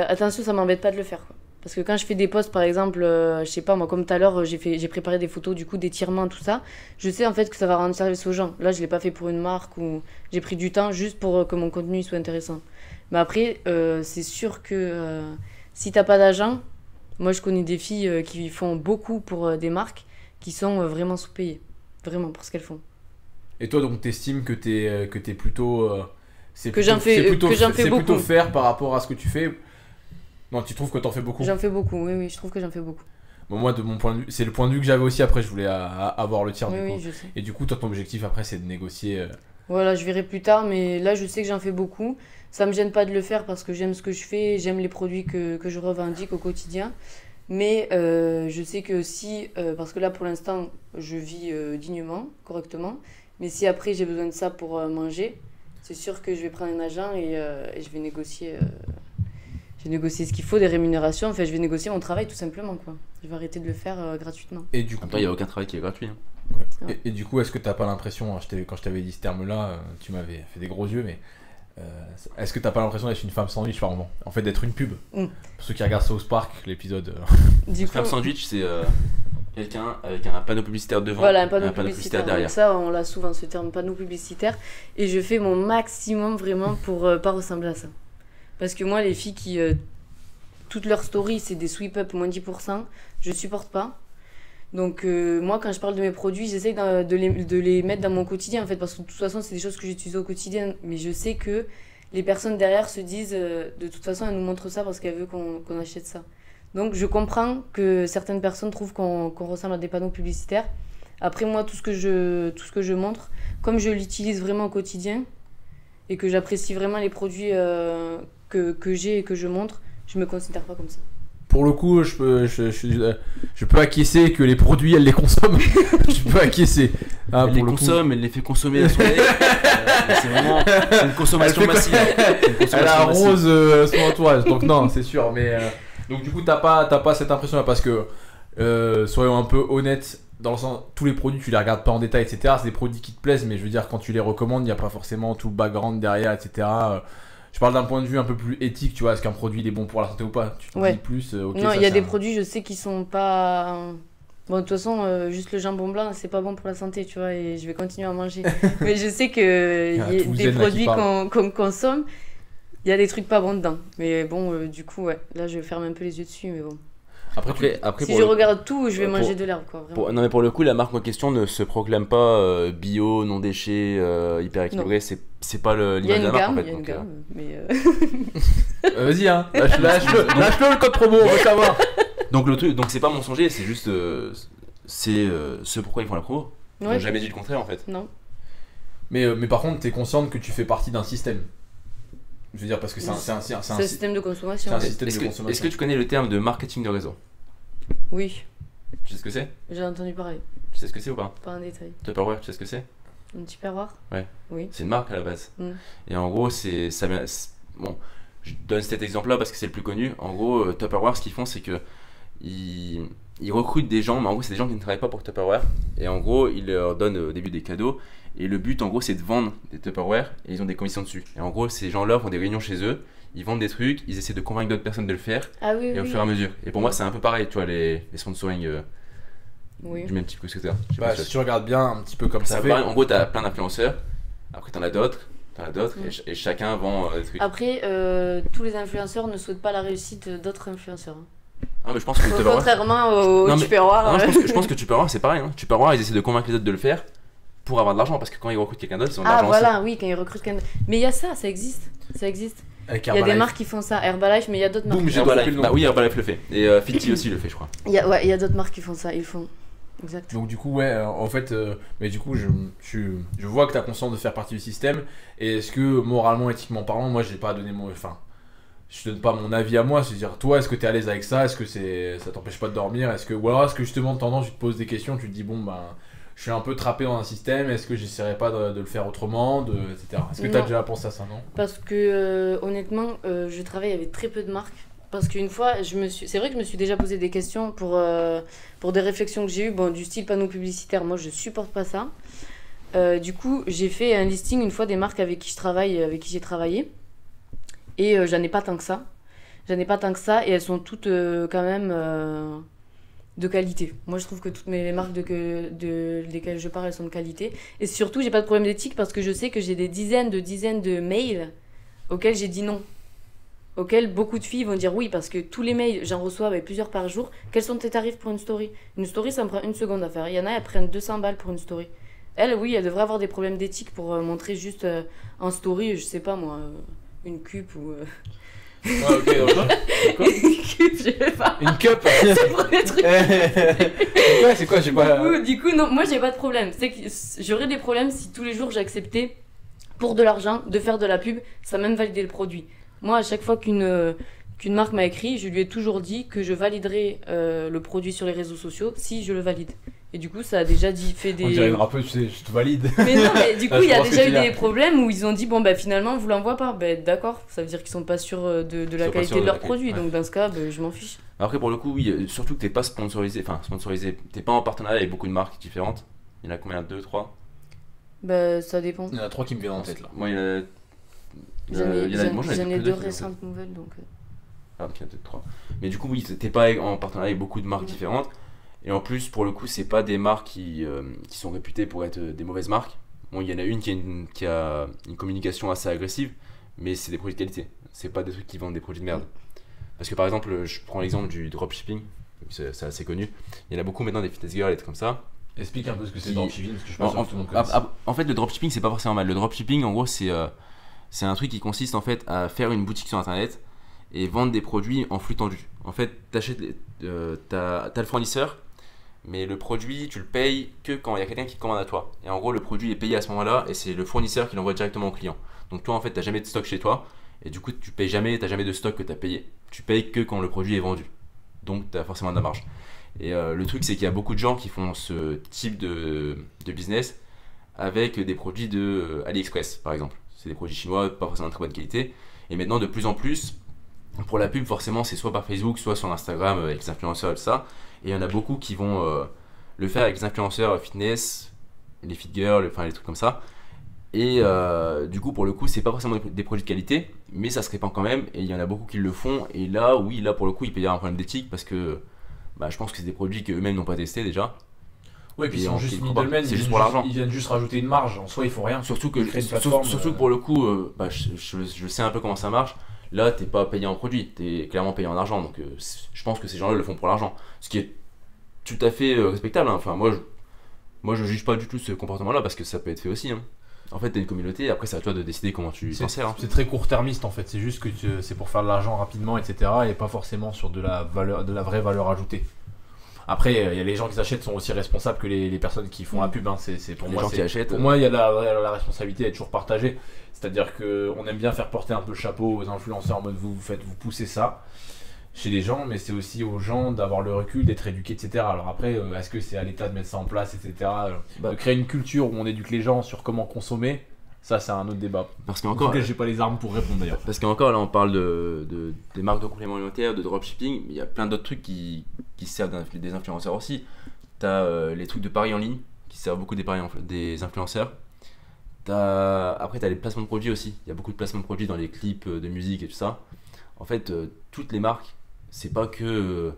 Attention, ça m'embête pas de le faire. Quoi. Parce que quand je fais des posts, par exemple, je sais pas, moi, comme tout à l'heure, j'ai préparé des photos, du coup, d'étirements, tout ça. Je sais en fait que ça va rendre service aux gens. Là, je l'ai pas fait pour une marque ou j'ai pris du temps juste pour que mon contenu soit intéressant. Mais après, c'est sûr que si t'as pas d'argent. Moi, je connais des filles qui font beaucoup pour des marques qui sont vraiment sous-payées. Vraiment, pour ce qu'elles font. Et toi, donc, t'estimes que t'es plutôt... c'est plutôt faire par rapport à ce que tu fais? Non, tu trouves que t'en fais beaucoup? J'en fais beaucoup, oui, je trouve que j'en fais beaucoup. Bon, moi, de mon point de vue, c'est le point de vue que j'avais aussi. Après, je voulais avoir le tien, du coup. Oui, je sais. Et du coup, toi, ton objectif, après, c'est de négocier... Voilà, je verrai plus tard, mais là, je sais que j'en fais beaucoup. Ça me gêne pas de le faire parce que j'aime ce que je fais, j'aime les produits que je revendique au quotidien. Mais je sais que si, parce que là pour l'instant je vis dignement, correctement, mais si après j'ai besoin de ça pour manger, c'est sûr que je vais prendre un agent et je vais négocier ce qu'il faut, des rémunérations, enfin je vais négocier mon travail tout simplement quoi. Je vais arrêter de le faire gratuitement. Et du coup, il n'y a aucun travail qui est gratuit. Hein. Ouais. Et du coup, est-ce que t'as pas l'impression, quand je t'avais dit ce terme-là, tu m'avais fait des gros yeux, mais Est-ce que t'as pas l'impression d'être une femme sandwich par moment? En fait, d'être une pub. Pour ceux qui regardent South Park, l'épisode. Du coup, femme sandwich, c'est quelqu'un avec un panneau publicitaire devant. Voilà, un panneau publicitaire derrière. Ça, on l'a souvent, ce terme panneau publicitaire. Et je fais mon maximum vraiment pour pas ressembler à ça. Parce que moi, les filles qui. Toutes leurs stories, c'est des sweep-up moins 10%. Je supporte pas. Donc, moi, quand je parle de mes produits, j'essaie de les mettre dans mon quotidien, en fait. Parce que de toute façon, c'est des choses que j'utilise au quotidien. Mais je sais que les personnes derrière se disent de toute façon, elle nous montre ça parce qu'elle veut qu'on achète ça. Donc, je comprends que certaines personnes trouvent qu'on ressemble à des panneaux publicitaires. Après, moi, tout ce que je montre, comme je l'utilise vraiment au quotidien et que j'apprécie vraiment les produits que j'ai et que je montre, je me considère pas comme ça. Pour le coup, je peux acquiescer que les produits, elle les consomme. Je peux acquiescer. Elle les consomme, elle les fait consommer à son nez. C'est vraiment une consommation massive. Elle arrose son entourage. Donc non, c'est sûr. Mais donc du coup, t'as pas cette impression-là parce que soyons un peu honnêtes. Dans le sens, tous les produits, tu les regardes pas en détail, etc. C'est des produits qui te plaisent, mais je veux dire, quand tu les recommandes, il n'y a pas forcément tout le background derrière, etc. Je parle d'un point de vue un peu plus éthique, tu vois, est-ce qu'un produit il est bon pour la santé ou pas? Tu te dis plus, ok. Non, il y a des produits, je sais, qui sont pas. Bon, de toute façon, juste le jambon blanc, c'est pas bon pour la santé, tu vois, et je vais continuer à manger. Mais je sais que y a des produits qu'on consomme, il y a des trucs pas bons dedans. Mais bon, du coup, ouais, là, je ferme un peu les yeux dessus, mais bon. Après, si je regarde tout, je vais manger de l'herbe, quoi. Non, mais pour le coup, la marque en question ne se proclame pas bio, non déchet, hyper équilibré. C'est pas l'image de la marque en fait. Il y a une gamme, mais. Vas-y, hein, lâche-le le code promo, on veut savoir. Donc le truc, donc c'est pas mensonger, c'est juste c'est ce pourquoi ils font la promo. Ils n'ont jamais dit le contraire en fait. Non. Mais par contre, t'es consciente que tu fais partie d'un système. Je veux dire, parce que c'est un système de consommation. C'est un système de consommation. Est-ce que tu connais le terme de marketing de réseau? Oui. Tu sais ce que c'est? J'ai entendu parler. Tu sais ce que c'est ou pas? Pas en détail. Tupperware, tu sais ce que c'est? Un Tupperware? Ouais. Oui. C'est une marque à la base. Et en gros, bon, je donne cet exemple-là parce que c'est le plus connu. En gros, Tupperware, ce qu'ils font, c'est que ils recrutent des gens, mais en gros, c'est des gens qui ne travaillent pas pour Tupperware. Et en gros, ils leur donnent au début des cadeaux. Et le but, en gros, c'est de vendre des Tupperware et ils ont des commissions dessus. Et en gros, ces gens-là font des réunions chez eux, ils vendent des trucs, ils essaient de convaincre d'autres personnes de le faire. Et au fur et à mesure. Et pour moi, c'est un peu pareil, tu vois, les sponsoring du même type que ce que tu si tu regardes bien un petit peu comme ça. En gros, t'as plein d'influenceurs, après t'en as d'autres, et chacun vend des trucs. Après, tous les influenceurs ne souhaitent pas la réussite d'autres influenceurs. Ah, mais je pense que contrairement au Tupperware. Je pense que Tupperware, c'est pareil. Tupperware, ils essaient de convaincre les autres de le faire pour avoir de l'argent, parce que quand ils recrutent quelqu'un d'autre, ils ont de l'argent. Ah voilà, oui, quand ils recrutent quelqu'un d'autre. Mais il y a ça existe. Il y a des marques qui font ça, Herbalife, mais il y a d'autres marques. Herbalife. Bah oui, Herbalife le fait. Et Fiti aussi le fait, je crois. Il y a d'autres marques qui font ça, ils font. Exact. Donc du coup, ouais, en fait, mais du coup, je vois que tu as conscience de faire partie du système. Et est-ce que moralement, éthiquement parlant, moi, j'ai pas donné je donne pas mon avis à moi, c'est-à-dire toi, est-ce que tu es à l'aise avec ça? Est-ce que ça t'empêche pas de dormir? Ou alors est-ce que justement de temps en temps tu te poses des questions, tu te dis bon ben je suis un peu trappé dans un système, est-ce que j'essaierai pas de le faire autrement, etc. Est-ce que tu as déjà pensé à ça, non? Parce que honnêtement, je travaille avec très peu de marques. Parce qu'une fois, c'est vrai que je me suis déjà posé des questions pour des réflexions que j'ai eues, du style panneau publicitaire. Moi, je supporte pas ça. Du coup, j'ai fait un listing une fois des marques avec qui j'ai travaillé. Et j'en ai pas tant que ça. Et elles sont toutes quand même de qualité. Moi, je trouve que toutes les marques desquelles je parle, elles sont de qualité. Et surtout, j'ai pas de problème d'éthique parce que je sais que j'ai des dizaines de mails auxquels j'ai dit non. Auxquels beaucoup de filles vont dire oui, parce que tous les mails, j'en reçois plusieurs par jour. Quels sont tes tarifs pour une story? Une story, ça me prend 1 seconde à faire. Il y en a, elles prennent 200 balles pour une story. Elles, oui, elles devraient avoir des problèmes d'éthique pour montrer juste en story, je sais pas moi, une cup ou... Ouais, ok, une cup, je sais pas. Une cup. C'est le premier truc. C'est quoi, j'ai pas... Du coup, non, moi j'ai pas de problème. C'est que j'aurais des problèmes si tous les jours j'acceptais, pour de l'argent, de faire de la pub, sans même valider le produit. Moi, à chaque fois qu'une marque m'a écrit, je lui ai toujours dit que je validerais le produit sur les réseaux sociaux si je le valide. Et du coup, ça a déjà fait des... On dirait une rappeuse, tu sais, je te valide. Mais non, mais du coup, il y a déjà eu des problèmes où ils ont dit, bon, finalement, on vous l'envoie pas. D'accord, ça veut dire qu'ils sont pas sûrs de la qualité de leur produit. Ouais. Donc, dans ce cas, je m'en fiche. Après, pour le coup, oui, surtout que t'es pas sponsorisé. T'es pas en partenariat avec beaucoup de marques différentes. Il y en a combien? 2, 3? Ça dépend. Il y en a 3 qui me viennent en tête, là. Moi, il y en a J'en ai que 2 récentes nouvelles donc. Ah, donc il y en a peut-être 3. Mais du coup, oui, t'es pas en partenariat avec beaucoup de marques différentes. Et en plus, pour le coup, c'est pas des marques qui sont réputées pour être des mauvaises marques. Bon, il y en a une qui a une communication assez agressive, mais c'est des produits de qualité. C'est pas des trucs qui vendent des produits de merde. Parce que par exemple, je prends l'exemple du dropshipping, c'est assez connu. Il y en a beaucoup maintenant des fitness girls et des trucs comme ça. Explique un peu ce que c'est le dropshipping, parce que je pense que tout le monde connaît. En fait, le dropshipping, c'est pas forcément mal. Le dropshipping, en gros, c'est un truc qui consiste en fait à faire une boutique sur internet et vendre des produits en flux tendu. En fait, t'as le fournisseur, mais le produit, tu le payes que quand il y a quelqu'un qui te commande à toi. Et en gros, le produit est payé à ce moment-là et c'est le fournisseur qui l'envoie directement au client. Donc toi, en fait, t'as jamais de stock chez toi et du coup, tu payes jamais, t'as jamais de stock que t'as payé. Tu payes que quand le produit est vendu. Donc t'as forcément de la marge. Et le truc, c'est qu'il y a beaucoup de gens qui font ce type de business avec des produits de AliExpress, par exemple. C'est des produits chinois, pas forcément de très bonne qualité. Et maintenant, de plus en plus, pour la pub, forcément, c'est soit par Facebook, soit sur Instagram avec les influenceurs et tout ça. Et il y en a beaucoup qui vont le faire avec les influenceurs fitness, les fit girls, enfin les trucs comme ça. Et du coup, pour le coup, c'est pas forcément des produits de qualité, mais ça se répand quand même. Et il y en a beaucoup qui le font. Et là, oui, là pour le coup, il peut y avoir un problème d'éthique parce que je pense que c'est des produits qu'eux-mêmes n'ont pas testés déjà. Ouais, puis ils sont juste middlemen, c'est juste pour l'argent. Ils viennent juste rajouter une marge. En soi, ils font rien. Surtout que pour le coup, je sais un peu comment ça marche. Là, t'es pas payé en produit, t'es clairement payé en argent. Donc, je pense que ces gens-là le font pour l'argent. Ce qui est tout à fait respectable. Hein. Enfin, moi, je juge pas du tout ce comportement-là parce que ça peut être fait aussi. Hein. En fait, t'as une communauté, après, c'est à toi de décider comment tu t'en sers. Hein. C'est très court-termiste en fait. C'est juste que c'est pour faire de l'argent rapidement, etc. Et pas forcément sur de la vraie valeur ajoutée. Après, il y a les gens qui achètent sont aussi responsables que les personnes qui font la pub. Hein. C'est pour les moi, gens qui achètent. Pour moi, il y a la responsabilité d'être toujours partagée. C'est-à-dire qu'on aime bien faire porter un peu le chapeau aux influenceurs en mode vous poussez ça chez les gens, mais c'est aussi aux gens d'avoir le recul, d'être éduqués, etc. Alors après, est-ce que c'est à l'État de mettre ça en place, etc. De créer une culture où on éduque les gens sur comment consommer, ça c'est un autre débat. Parce qu'encore, j'ai pas les armes pour répondre d'ailleurs. Parce qu'encore là, on parle des marques de compléments alimentaires, de dropshipping, mais il y a plein d'autres trucs qui servent des influenceurs aussi. T'as les trucs de paris en ligne qui servent beaucoup des influenceurs. Après, t'as les placements de produits aussi. Il y a beaucoup de placements de produits dans les clips de musique et tout ça. En fait, toutes les marques, c'est pas que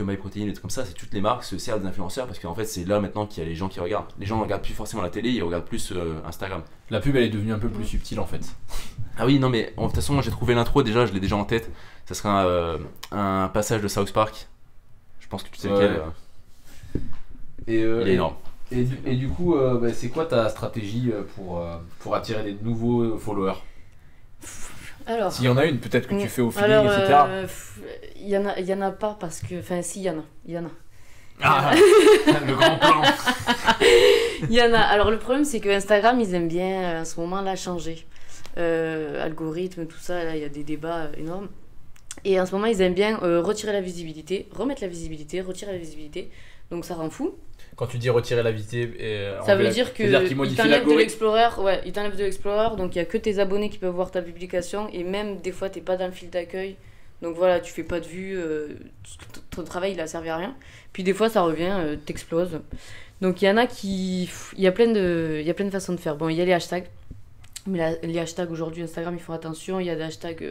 MyProtein et trucs comme ça, c'est toutes les marques se servent des influenceurs parce qu'en fait, c'est là maintenant qu'il y a les gens qui regardent. Les gens ne regardent plus forcément la télé, ils regardent plus Instagram. La pub, elle est devenue un peu plus subtile en fait. Ah oui, non, mais de toute façon, moi j'ai trouvé l'intro déjà, je l'ai déjà en tête. Ça sera un passage de South Park. Je pense que tu sais lequel. Il est énorme. Et du coup, c'est quoi ta stratégie pour attirer des nouveaux followers? Alors, s'il y en a une, peut-être que tu fais au feeling, etc. Il y en a pas parce que, enfin, si, il y en a. Ah, le grand plan. Il y en a. Alors le problème, c'est que Instagram, ils aiment bien à ce moment-là changer. Algorithme, tout ça, là, il y a des débats énormes. Et en ce moment, ils aiment bien retirer la visibilité, remettre la visibilité, retirer la visibilité. Donc ça rend fou. Quand tu dis retirer la visibilité, ça veut dire qu'ils t'enlèvent de l'Explorer, ils t'enlèvent de l'Explorer, donc il n'y a que tes abonnés qui peuvent voir ta publication, et même des fois t'es pas dans le fil d'accueil, donc voilà, tu fais pas de vues, ton travail il a servi à rien. Puis des fois ça revient, t'exploses. Donc il y en a il y a plein de façons de faire. Bon, il y a les hashtags, mais les hashtags aujourd'hui Instagram, ils font attention, il y a des hashtags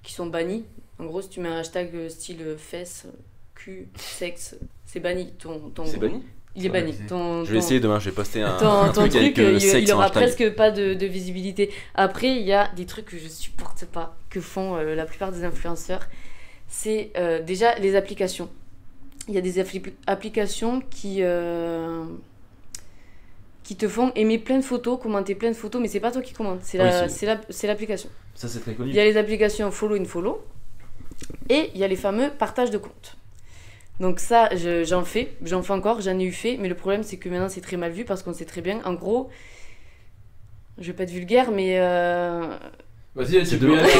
qui sont bannis. En gros, si tu mets un hashtag style fesses, cul, sexe, c'est banni. C'est banni ? Il est banni. Je vais essayer demain, je vais poster un truc avec il aura presque pas de visibilité. Après, il y a des trucs que je supporte pas, que font la plupart des influenceurs. C'est déjà les applications. Il y a des applications qui te font aimer plein de photos, commenter plein de photos, mais c'est pas toi qui commente, c'est l'application. Ça, c'est très connu. Il y a les applications follow and follow, et il y a les fameux partages de compte. Donc ça, j'en fais encore, j'en ai eu fait, mais le problème c'est que maintenant c'est très mal vu parce qu'on sait très bien, en gros, je vais pas être vulgaire, mais vas-y, tu peux y aller,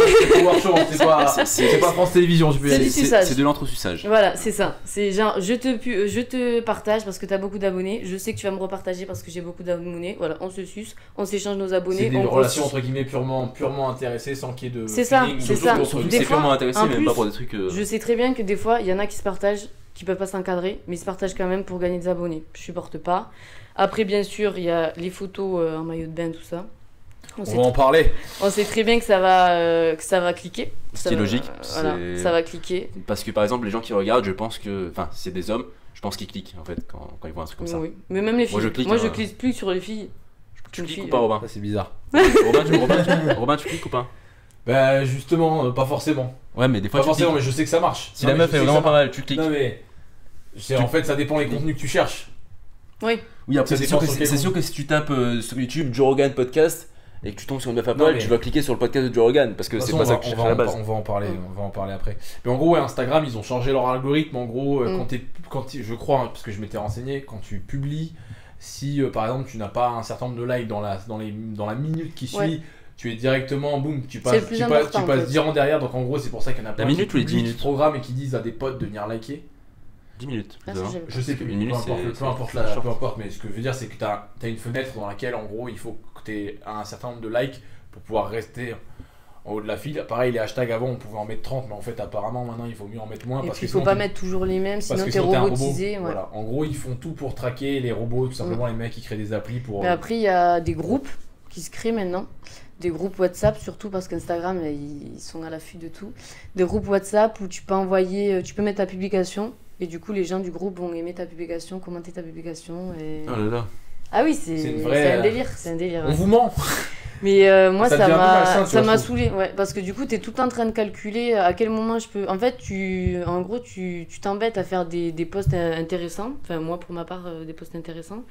c'est pas France Télévisions, tu peux y aller. C'est de l'entresuçage. Voilà, c'est ça. C'est genre, je te partage parce que t'as beaucoup d'abonnés, je sais que tu vas me repartager parce que j'ai beaucoup d'abonnés, voilà, on se suce, on s'échange nos abonnés. C'est des relations entre guillemets purement intéressées sans qu'il y ait de c'est ça. C'est purement intéressé, même pas pour des trucs... Je sais très bien que des fois, il y en a qui se partagent, qui peuvent pas s'encadrer, mais ils se partagent quand même pour gagner des abonnés. Je supporte pas. Après, bien sûr, il y a les photos en maillot de bain, tout ça. On va en parler. On sait très bien que ça va cliquer. Ce qui est logique. Voilà, ça va cliquer. Parce que par exemple, les gens qui regardent, je pense que. Enfin, si c'est des hommes, je pense qu'ils cliquent en fait quand ils voient un truc comme ça. Oui, mais même les filles. Moi, je clique plus sur les filles. Tu cliques ou pas, Robin? Ça, c'est bizarre. Robin, tu cliques ou pas? Bah, justement, pas forcément. Ouais, mais des fois, Pas forcément, mais je sais que ça marche. Si la meuf est vraiment pas mal, tu cliques. Non, mais. En fait, ça dépend des contenus que tu cherches. Oui. Oui, après, c'est sûr que si tu tapes sur YouTube Joe Rogan podcast et que tu tombes sur une meuf à poil, tu vas cliquer sur le podcast de Joe Rogan parce que c'est pas ça que tu cherches à la base. On va en parler après. Mais en gros, Instagram, ils ont changé leur algorithme. En gros, je crois, parce que je m'étais renseigné, quand tu publies, si par exemple tu n'as pas un certain nombre de likes dans la minute qui suit, tu es directement, boum, tu passes 10 rangs derrière. Donc en gros, c'est pour ça qu'il y en a plein qui publient du programme et qui disent à des potes de venir liker. 10 minutes. Je sais plus, peu importe, mais ce que je veux dire, c'est que tu as une fenêtre dans laquelle, en gros, il faut que tu aies un certain nombre de likes pour pouvoir rester en haut de la file. Pareil, les hashtags avant, on pouvait en mettre 30, mais en fait, apparemment, maintenant, il faut mieux en mettre moins. Parce qu'il faut pas mettre toujours les mêmes, sinon t'es robotisé. Ouais. Voilà. En gros, ils font tout pour traquer les robots, tout simplement, les mecs qui créent des applis pour. Mais après, il y a des groupes qui se créent maintenant. Des groupes WhatsApp, surtout parce qu'Instagram, ils sont à l'affût de tout. Des groupes WhatsApp où tu peux mettre ta publication. Et du coup, les gens du groupe vont aimer ta publication, commenter ta publication. Et... Oh là là. Ah oui, c'est un délire. On vous ment. Mais moi, ça m'a saoulé. Ouais, parce que du coup, tu es tout le temps en train de calculer à quel moment je peux. En fait, tu t'embêtes à faire des posts intéressants. Enfin, moi, pour ma part, des posts intéressants.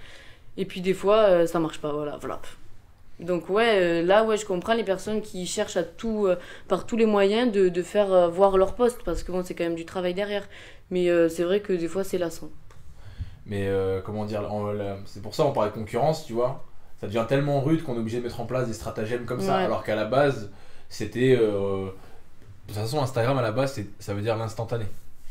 Et puis, des fois, ça marche pas. Voilà. Donc, là, je comprends les personnes qui cherchent par tous les moyens de faire voir leur post. Parce que bon, c'est quand même du travail derrière. Mais c'est vrai que des fois, c'est lassant. Mais comment dire, c'est pour ça on parlait de concurrence, tu vois. Ça devient tellement rude qu'on est obligé de mettre en place des stratagèmes comme ça, alors qu'à la base, c'était... de toute façon, Instagram, à la base, ça veut dire l'instantané.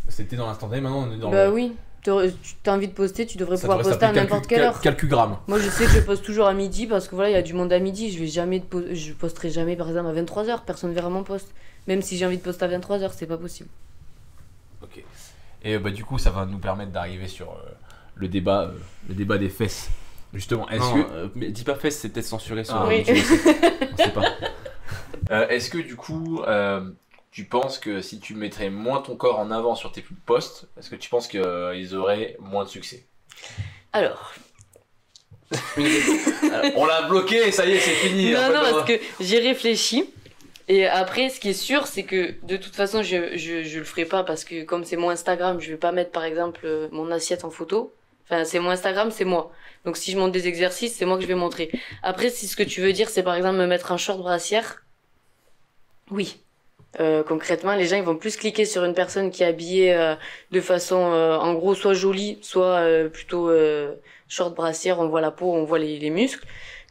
C'était dans l'instantané, maintenant on est dans oui, tu as envie de poster, tu devrais pouvoir poster à n'importe quelle heure. Calcugramme. Moi, je sais que je poste toujours à midi, parce que voilà, il y a du monde à midi. Je posterai jamais, par exemple, à 23h. Personne ne verra mon post. Même si j'ai envie de poster à 23h, c'est pas possible. Ok. Et du coup, ça va nous permettre d'arriver sur le débat des fesses. Justement, mais dis pas fesses, c'est peut-être censuré sur oui. YouTube. On sait pas. Est-ce que du coup, tu penses que si tu mettrais moins ton corps en avant sur tes posts, est-ce que tu penses qu'ils auraient moins de succès? Alors, on l'a bloqué, ça y est, c'est fini. Non, parce que j'ai réfléchi. Et après, ce qui est sûr, c'est que de toute façon, je le ferai pas parce que comme c'est mon Instagram, je vais pas mettre par exemple mon assiette en photo. Enfin, c'est mon Instagram, c'est moi. Donc si je monte des exercices, c'est moi que je vais montrer. Après, si ce que tu veux dire, c'est par exemple me mettre un short brassière, oui. Concrètement, les gens ils vont plus cliquer sur une personne qui est habillée de façon, en gros, soit jolie, soit plutôt short brassière, on voit la peau, on voit les muscles,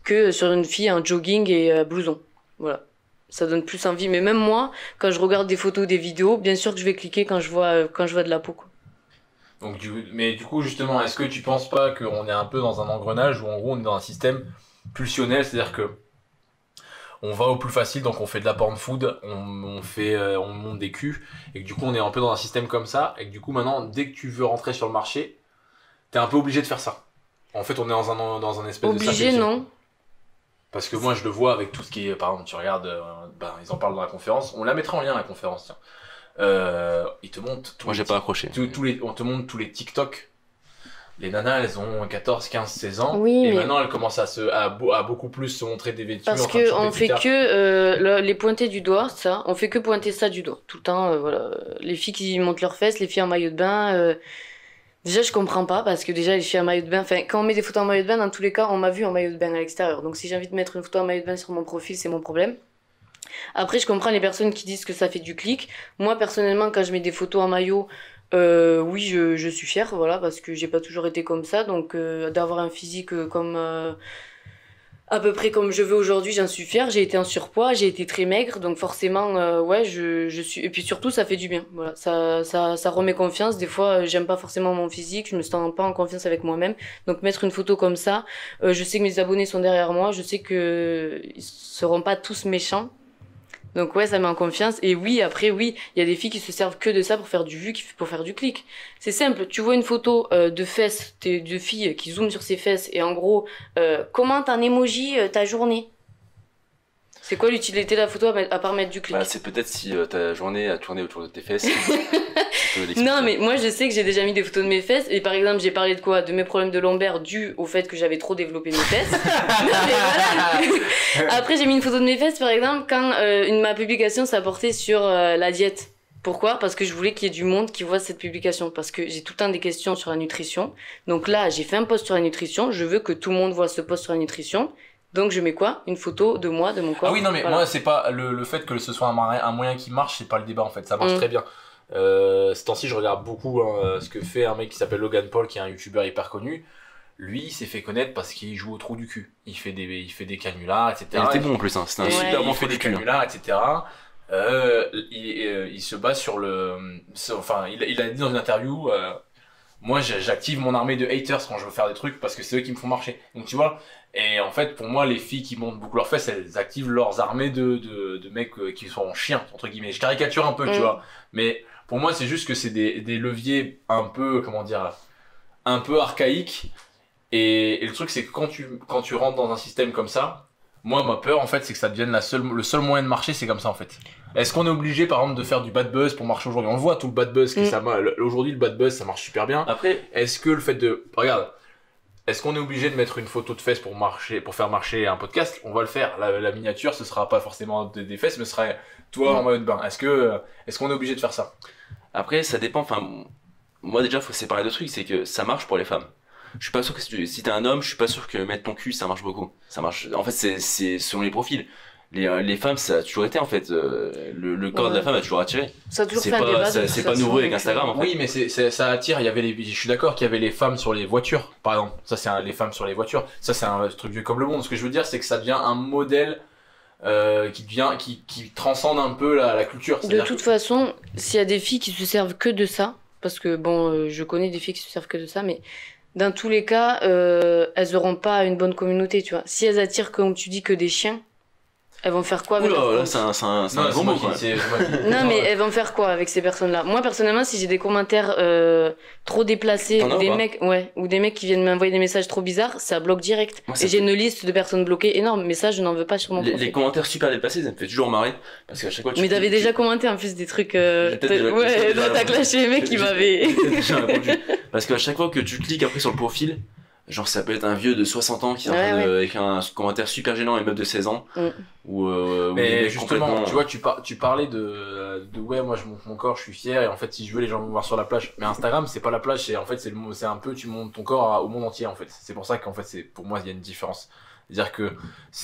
que sur une fille en jogging et blouson. Voilà. Ça donne plus envie. Mais même moi, quand je regarde des photos, des vidéos, bien sûr que je vais cliquer quand je vois de la peau, quoi. Donc, mais du coup, justement, est-ce que tu penses pas qu'on est un peu dans un engrenage où en gros on est dans un système pulsionnel, c'est-à-dire que on va au plus facile, donc on fait de la porn food, on monte des culs, et que du coup on est un peu dans un système comme ça, et que du coup maintenant, dès que tu veux rentrer sur le marché, t'es un peu obligé de faire ça. En fait, on est dans un espèce de... Obligé, non. Parce que moi je le vois avec tout ce qui est, par exemple, tu regardes, ils en parlent dans la conférence, on la mettra en lien la conférence, tiens. Ils te montrent moi j'ai pas accroché. On te montre tous les TikTok. Les nanas, elles ont 14, 15, 16 ans. Oui, et mais... maintenant elles commencent à beaucoup plus se montrer dévêtues. Parce qu'on fait que les pointer du doigt, ça, on fait que pointer ça du doigt. Tout le temps, voilà. Les filles qui montent leurs fesses, les filles en maillot de bain. Déjà, je comprends pas parce que déjà, les filles en maillot de bain, enfin, quand on met des photos en maillot de bain, dans tous les cas, on m'a vu en maillot de bain à l'extérieur. Donc si j'ai envie de mettre une photo en maillot de bain sur mon profil, c'est mon problème. Après, je comprends les personnes qui disent que ça fait du clic. Moi, personnellement, quand je mets des photos en maillot, oui, je suis fière, voilà, parce que j'ai pas toujours été comme ça. Donc, d'avoir un physique comme à peu près comme je veux aujourd'hui, j'en suis fière. J'ai été en surpoids, j'ai été très maigre, donc forcément, ouais, je suis. Et puis surtout, ça fait du bien. Voilà, ça remet confiance. Des fois, j'aime pas forcément mon physique, je me sens pas en confiance avec moi-même. Donc mettre une photo comme ça, je sais que mes abonnés sont derrière moi, je sais que ils seront pas tous méchants. Donc ouais, ça met en confiance. Et oui, après, oui, il y a des filles qui se servent que de ça pour faire du vu, pour faire du clic. C'est simple, tu vois une photo de fesses, de filles qui zooment sur ses fesses et en gros, commente en emoji ta journée. C'est quoi l'utilité de la photo à part mettre du clic? C'est peut-être si ta journée a tourné autour de tes fesses. Non, mais moi je sais que j'ai déjà mis des photos de mes fesses et par exemple j'ai parlé de quoi? De mes problèmes de lombaire dus au fait que j'avais trop développé mes fesses. Non, mais voilà. Après j'ai mis une photo de mes fesses par exemple quand ma publication ça portait sur la diète. Pourquoi? Parce que je voulais qu'il y ait du monde qui voit cette publication. Parce que j'ai tout le temps des questions sur la nutrition. Donc là, j'ai fait un post sur la nutrition. Je veux que tout le monde voit ce post sur la nutrition. Donc je mets quoi? Une photo de moi, de mon corps. Ah oui, non, mais voilà. Moi, c'est pas le fait que ce soit un moyen qui marche, c'est pas le débat en fait. Ça marche très bien. Ces temps-ci, je regarde beaucoup ce que fait un mec qui s'appelle Logan Paul, qui est un youtubeur hyper connu. Lui, il s'est fait connaître parce qu'il joue au trou du cul. Il fait des canulars, etc. Il était bon en plus, hein. C'était un super bon fait des canulars, etc. Il se base sur il a dit dans une interview, moi j'active mon armée de haters quand je veux faire des trucs parce que c'est eux qui me font marcher. Donc tu vois, et en fait pour moi les filles qui montent beaucoup leurs fesses, elles activent leurs armées de mecs qui sont en chien entre guillemets. Je caricature un peu, tu vois, mais pour moi c'est juste que c'est des leviers un peu, comment dire, un peu archaïques. Et le truc c'est que quand tu rentres dans un système comme ça, moi, ma peur, en fait, c'est que ça devienne le seul moyen de marcher, c'est comme ça, en fait. Est-ce qu'on est obligé, par exemple, de faire du bad buzz pour marcher aujourd'hui? On le voit, tout le bad buzz, aujourd'hui, le bad buzz, ça marche super bien. Après, est-ce que le fait regarde, est-ce qu'on est obligé de mettre une photo de fesses pour faire marcher un podcast? On va le faire. La miniature, ce sera pas forcément des fesses, mais ce sera toi en maillot de bain. Est-ce qu'on est obligé de faire ça? Après, ça dépend. Enfin, moi, déjà, faut séparer deux trucs. C'est que ça marche pour les femmes. Je suis pas sûr que si t'es un homme, je suis pas sûr que mettre ton cul ça marche beaucoup. Ça marche. En fait, c'est selon les profils. Les femmes, ça a toujours été en fait. Le corps de la femme a toujours attiré. Ça a toujours fait un débat. C'est pas nouveau avec Instagram. En fait. Oui, mais ça attire. Je suis d'accord qu'il y avait les femmes sur les voitures, par exemple. Ça, c'est les femmes sur les voitures. Ça, c'est un truc vieux comme le monde. Ce que je veux dire, c'est que ça devient un modèle qui transcende un peu la culture. De toute façon, s'il y a des filles qui se servent que de ça, parce que bon, je connais des filles qui se servent que de ça, mais dans tous les cas, elles auront pas une bonne communauté, tu vois. Si elles attirent, comme tu dis, que des chiens, elles vont faire quoi avec là, c'est un gros mot, quoi. Non, mais elles vont faire quoi avec ces personnes-là? Moi, personnellement, si j'ai des commentaires trop déplacés, ou des mecs qui viennent m'envoyer des messages trop bizarres, ça bloque direct. Et j'ai une liste de personnes bloquées énorme, mais ça, je n'en veux pas sur mon profil. Les commentaires super déplacés, ça me fait toujours marrer, parce qu'à chaque fois mais t'avais déjà commenté en plus des trucs... t'as clashé les mecs qui m'avaient... Parce qu'à chaque fois que tu cliques après sur le profil, genre ça peut être un vieux de 60 ans qui est en train avec un commentaire super gênant et une meuf de 16 ans. Mais justement, tu vois, tu parlais de ouais, moi je monte mon corps, je suis fier, et en fait si je veux les gens vont me voir sur la plage. Mais Instagram c'est pas la plage, c'est un peu tu montes ton corps au monde entier en fait. C'est pour ça qu'en fait pour moi il y a une différence. C'est-à-dire que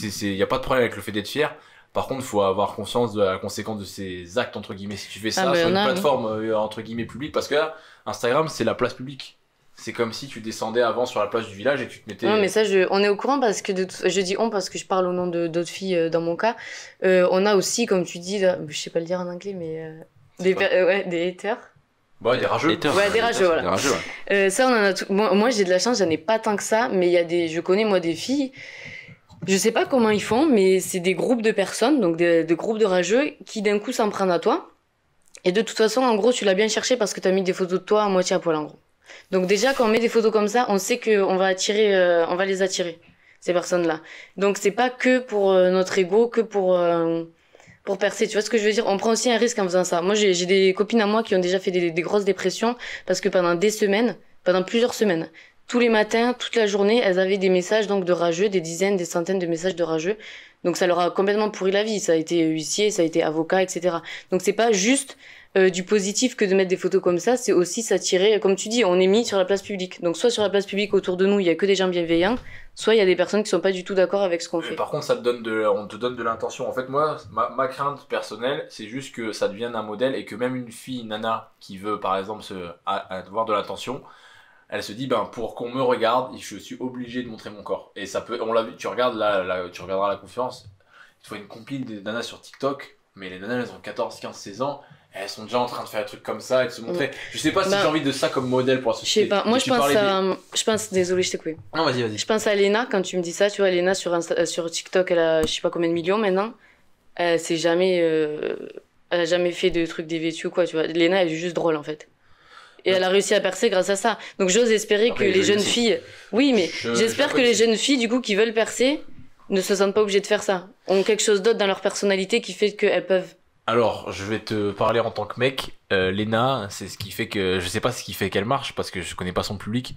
il y a pas de problème avec le fait d'être fier. Par contre, il faut avoir conscience de la conséquence de ces actes, entre guillemets, si tu fais ça sur une plateforme, entre guillemets, publique, parce que là, Instagram, c'est la place publique. C'est comme si tu descendais avant sur la plage du village et tu te mettais... Non, mais ça, on est au courant parce que, je dis on parce que je parle au nom d'autres filles dans mon cas. On a aussi, comme tu dis, je sais pas le dire en anglais, mais des haters. Bah, des rageux. Ouais, des rageux, voilà. Des rageux, ouais. Ça, on en a tout. Moi, j'ai de la chance, j'en ai pas tant que ça, mais je connais, moi, des filles... Je sais pas comment ils font, mais c'est des groupes de personnes, donc des groupes de rageux, qui d'un coup s'en prennent à toi. Et de toute façon, en gros, tu l'as bien cherché parce que t'as mis des photos de toi à moitié à poil, en gros. Donc déjà, quand on met des photos comme ça, on sait qu'on va on va les attirer, ces personnes-là. Donc c'est pas que pour notre ego, que pour percer. Tu vois ce que je veux dire? On prend aussi un risque en faisant ça. Moi, j'ai des copines à moi qui ont déjà fait des grosses dépressions parce que pendant plusieurs semaines, tous les matins, toute la journée, elles avaient des messages donc de rageux, des dizaines, des centaines de messages de rageux. Donc ça leur a complètement pourri la vie. Ça a été huissier, ça a été avocat, etc. Donc c'est pas juste du positif que de mettre des photos comme ça, c'est aussi s'attirer, comme tu dis, on est mis sur la place publique. Donc soit sur la place publique autour de nous, il y a que des gens bienveillants, soit il y a des personnes qui sont pas du tout d'accord avec ce qu'on fait. Par contre, on te donne de l'intention. En fait, moi, ma crainte personnelle, c'est juste que ça devienne un modèle et que même une fille, nana, qui veut par exemple avoir de l'attention, elle se dit pour qu'on me regarde, je suis obligé de montrer mon corps. Et ça peut, on l'a vu, tu regarderas la conférence, il faut une compile des nanas sur TikTok, mais les nanas elles ont 14, 15, 16 ans, elles sont déjà en train de faire des trucs comme ça et de se montrer. Je sais pas si j'ai envie de ça comme modèle pour la société. Je sais pas, moi je pense, désolé, je t'ai coupé. Non, vas-y. Je pense à Léna quand tu me dis ça, tu vois, Léna sur TikTok, elle a je sais pas combien de millions maintenant. Elle a jamais fait de trucs dévêtus ou quoi, tu vois. Léna elle est juste drôle en fait. Et elle a réussi à percer grâce à ça. Donc j'ose espérer que les jeunes filles... Oui, mais j'espère que les jeunes filles, du coup, qui veulent percer, ne se sentent pas obligées de faire ça, ont quelque chose d'autre dans leur personnalité qui fait qu'elles peuvent. Alors, je vais te parler en tant que mec. Léna, c'est ce qui fait que je sais pas ce qui fait qu'elle marche parce que je connais pas son public.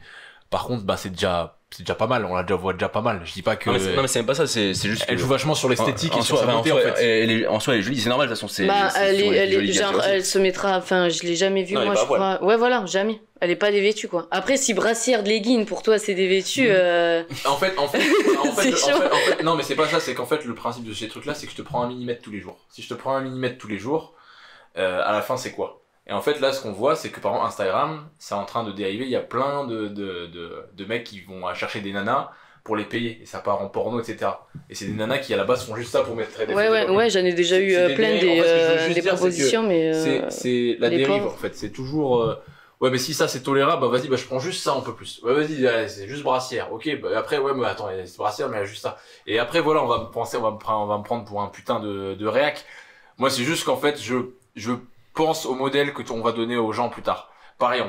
Par contre, c'est déjà pas mal. On la voit déjà pas mal. Je dis pas que. Non, mais c'est même pas ça. C'est juste. Elle joue vachement sur l'esthétique et sur sa beauté en fait. En soi, elle est jolie. C'est normal de toute façon. Elle se mettra. Enfin, je l'ai jamais vue moi, je crois. Ouais, voilà, jamais. Elle est pas dévêtue quoi. Après, si brassière de leggings pour toi c'est dévêtu. En fait, non, mais c'est pas ça. C'est qu'en fait, le principe de ces trucs-là, c'est que je te prends un millimètre tous les jours. Si je te prends un millimètre tous les jours, à la fin, c'est quoi? Et en fait, là, ce qu'on voit, c'est que par exemple, Instagram, c'est en train de dériver. Il y a plein de mecs qui vont chercher des nanas pour les payer. Et ça part en porno, etc. Et c'est des nanas qui, à la base, font juste ça pour mettre des Ouais, j'en ai déjà eu plein des propositions, mais. C'est la dérive, en fait. C'est toujours. Ouais, mais si ça c'est tolérable, vas-y, je prends juste ça un peu plus. Ouais, vas-y, allez, c'est juste brassière. Ok, après, ouais, mais attends, c'est brassière, mais juste ça. Et après, voilà, on va me prendre pour un putain de réac. Moi, c'est juste qu'en fait, je pense au modèle on va donner aux gens plus tard. Pareil,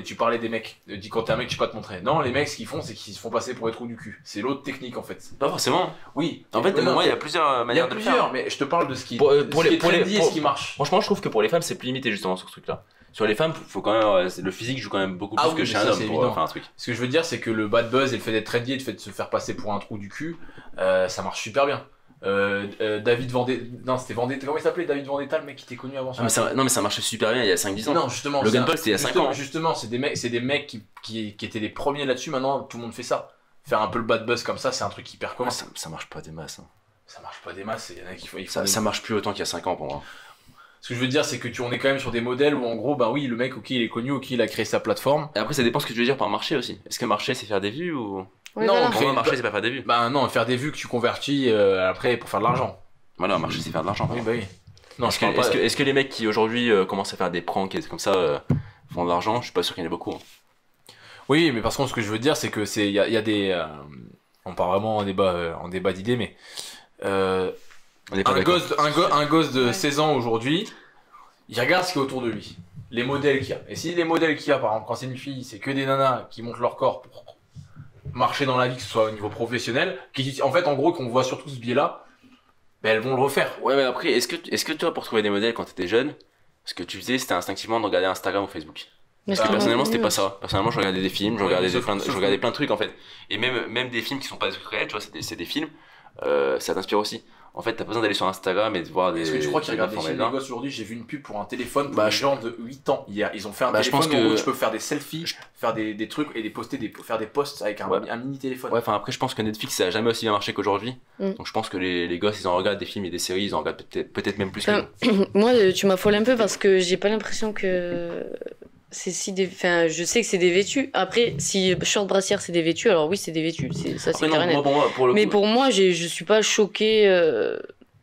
tu parlais des mecs. Dis quand t'es un mec, je sais pas te montrer. Non, les mecs, ce qu'ils font, c'est qu'ils se font passer pour les trous du cul. C'est l'autre technique, en fait. Pas forcément. Oui. En fait, moi, il y a plusieurs manières de le faire. Mais je te parle de ce qui ce qui marche. Franchement, je trouve que pour les femmes, c'est plus limité, justement, sur ce truc-là. Sur les femmes, faut quand même, le physique joue quand même beaucoup plus que chez un homme pour faire un truc. Ce que je veux dire, c'est que le bad buzz et le fait d'être trendy et le fait de se faire passer pour un trou du cul, ça marche super bien. David Vendetta, non, c'était Vendetta, comment il s'appelait David Vendetta, le mec qui était connu avant ça. Mais ça marchait super bien il y a 5-10 ans. Non, justement. Logan Paul, c'était il y a 5 ans. Justement, c'est des mecs qui étaient les premiers là-dessus, maintenant tout le monde fait ça. Faire un peu le bad buzz comme ça, c'est un truc hyper commun. Ça marche pas des masses. Hein. Ça marche pas des masses, il y en a qui font. Ça marche plus autant qu'il y a 5 ans pour moi. Ce que je veux dire, c'est que on est quand même sur des modèles où en gros, oui, le mec, ok, il est connu, ok, il a créé sa plateforme. Et après, ça dépend ce que tu veux dire par marché aussi. Est-ce que marché, c'est faire des vues ou. Oui, non, voilà. Marché, c'est pas faire des vues. Non, faire des vues que tu convertis après pour faire de l'argent. Voilà, marché, c'est faire de l'argent. Oui, oui. Non, est-ce que les mecs qui aujourd'hui commencent à faire des pranks et comme ça font de l'argent? Je suis pas sûr qu'il y en ait beaucoup. Hein. Oui, mais par contre, ce que je veux dire, c'est que il y a des. On part vraiment en débat d'idées, mais. Un gosse de 16 ans aujourd'hui, il regarde ce qu'il y a autour de lui, les modèles qu'il y a. Et si les modèles qu'il y a, par exemple, quand c'est une fille, c'est que des nanas qui montent leur corps pour marcher dans la vie, que ce soit au niveau professionnel, en fait, en gros, qu'on voit surtout ce biais-là, elles vont le refaire. Ouais, mais après, est-ce que toi, pour trouver des modèles quand t'étais jeune, ce que tu faisais, c'était instinctivement de regarder Instagram ou Facebook? Parce que personnellement, c'était pas ça. Personnellement, je regardais des films, je regardais plein de trucs en fait. Et même des films qui sont pas des trucs réels, tu vois, c'est des films, ça t'inspire aussi. En fait, t'as pas besoin d'aller sur Instagram et de voir des. Est-ce que tu crois qu'ils regardent des films de gosses aujourd'hui? J'ai vu une pub pour un téléphone pour des gens de 8 ans hier. Ils ont fait un téléphone où tu peux faire des selfies, faire des trucs et faire des posts avec un mini téléphone. Ouais, enfin après, je pense que Netflix ça a jamais aussi bien marché qu'aujourd'hui. Donc je pense que les gosses ils en regardent des films et des séries, ils en regardent peut-être même plus que nous. Moi, tu m'affoles un peu parce que j'ai pas l'impression que. Enfin, je sais que c'est des vêtus. Après, si short brassière c'est des vêtus, alors oui, c'est des vêtus. Ça, c'est clair et net. Mais pour moi, je suis pas choquée.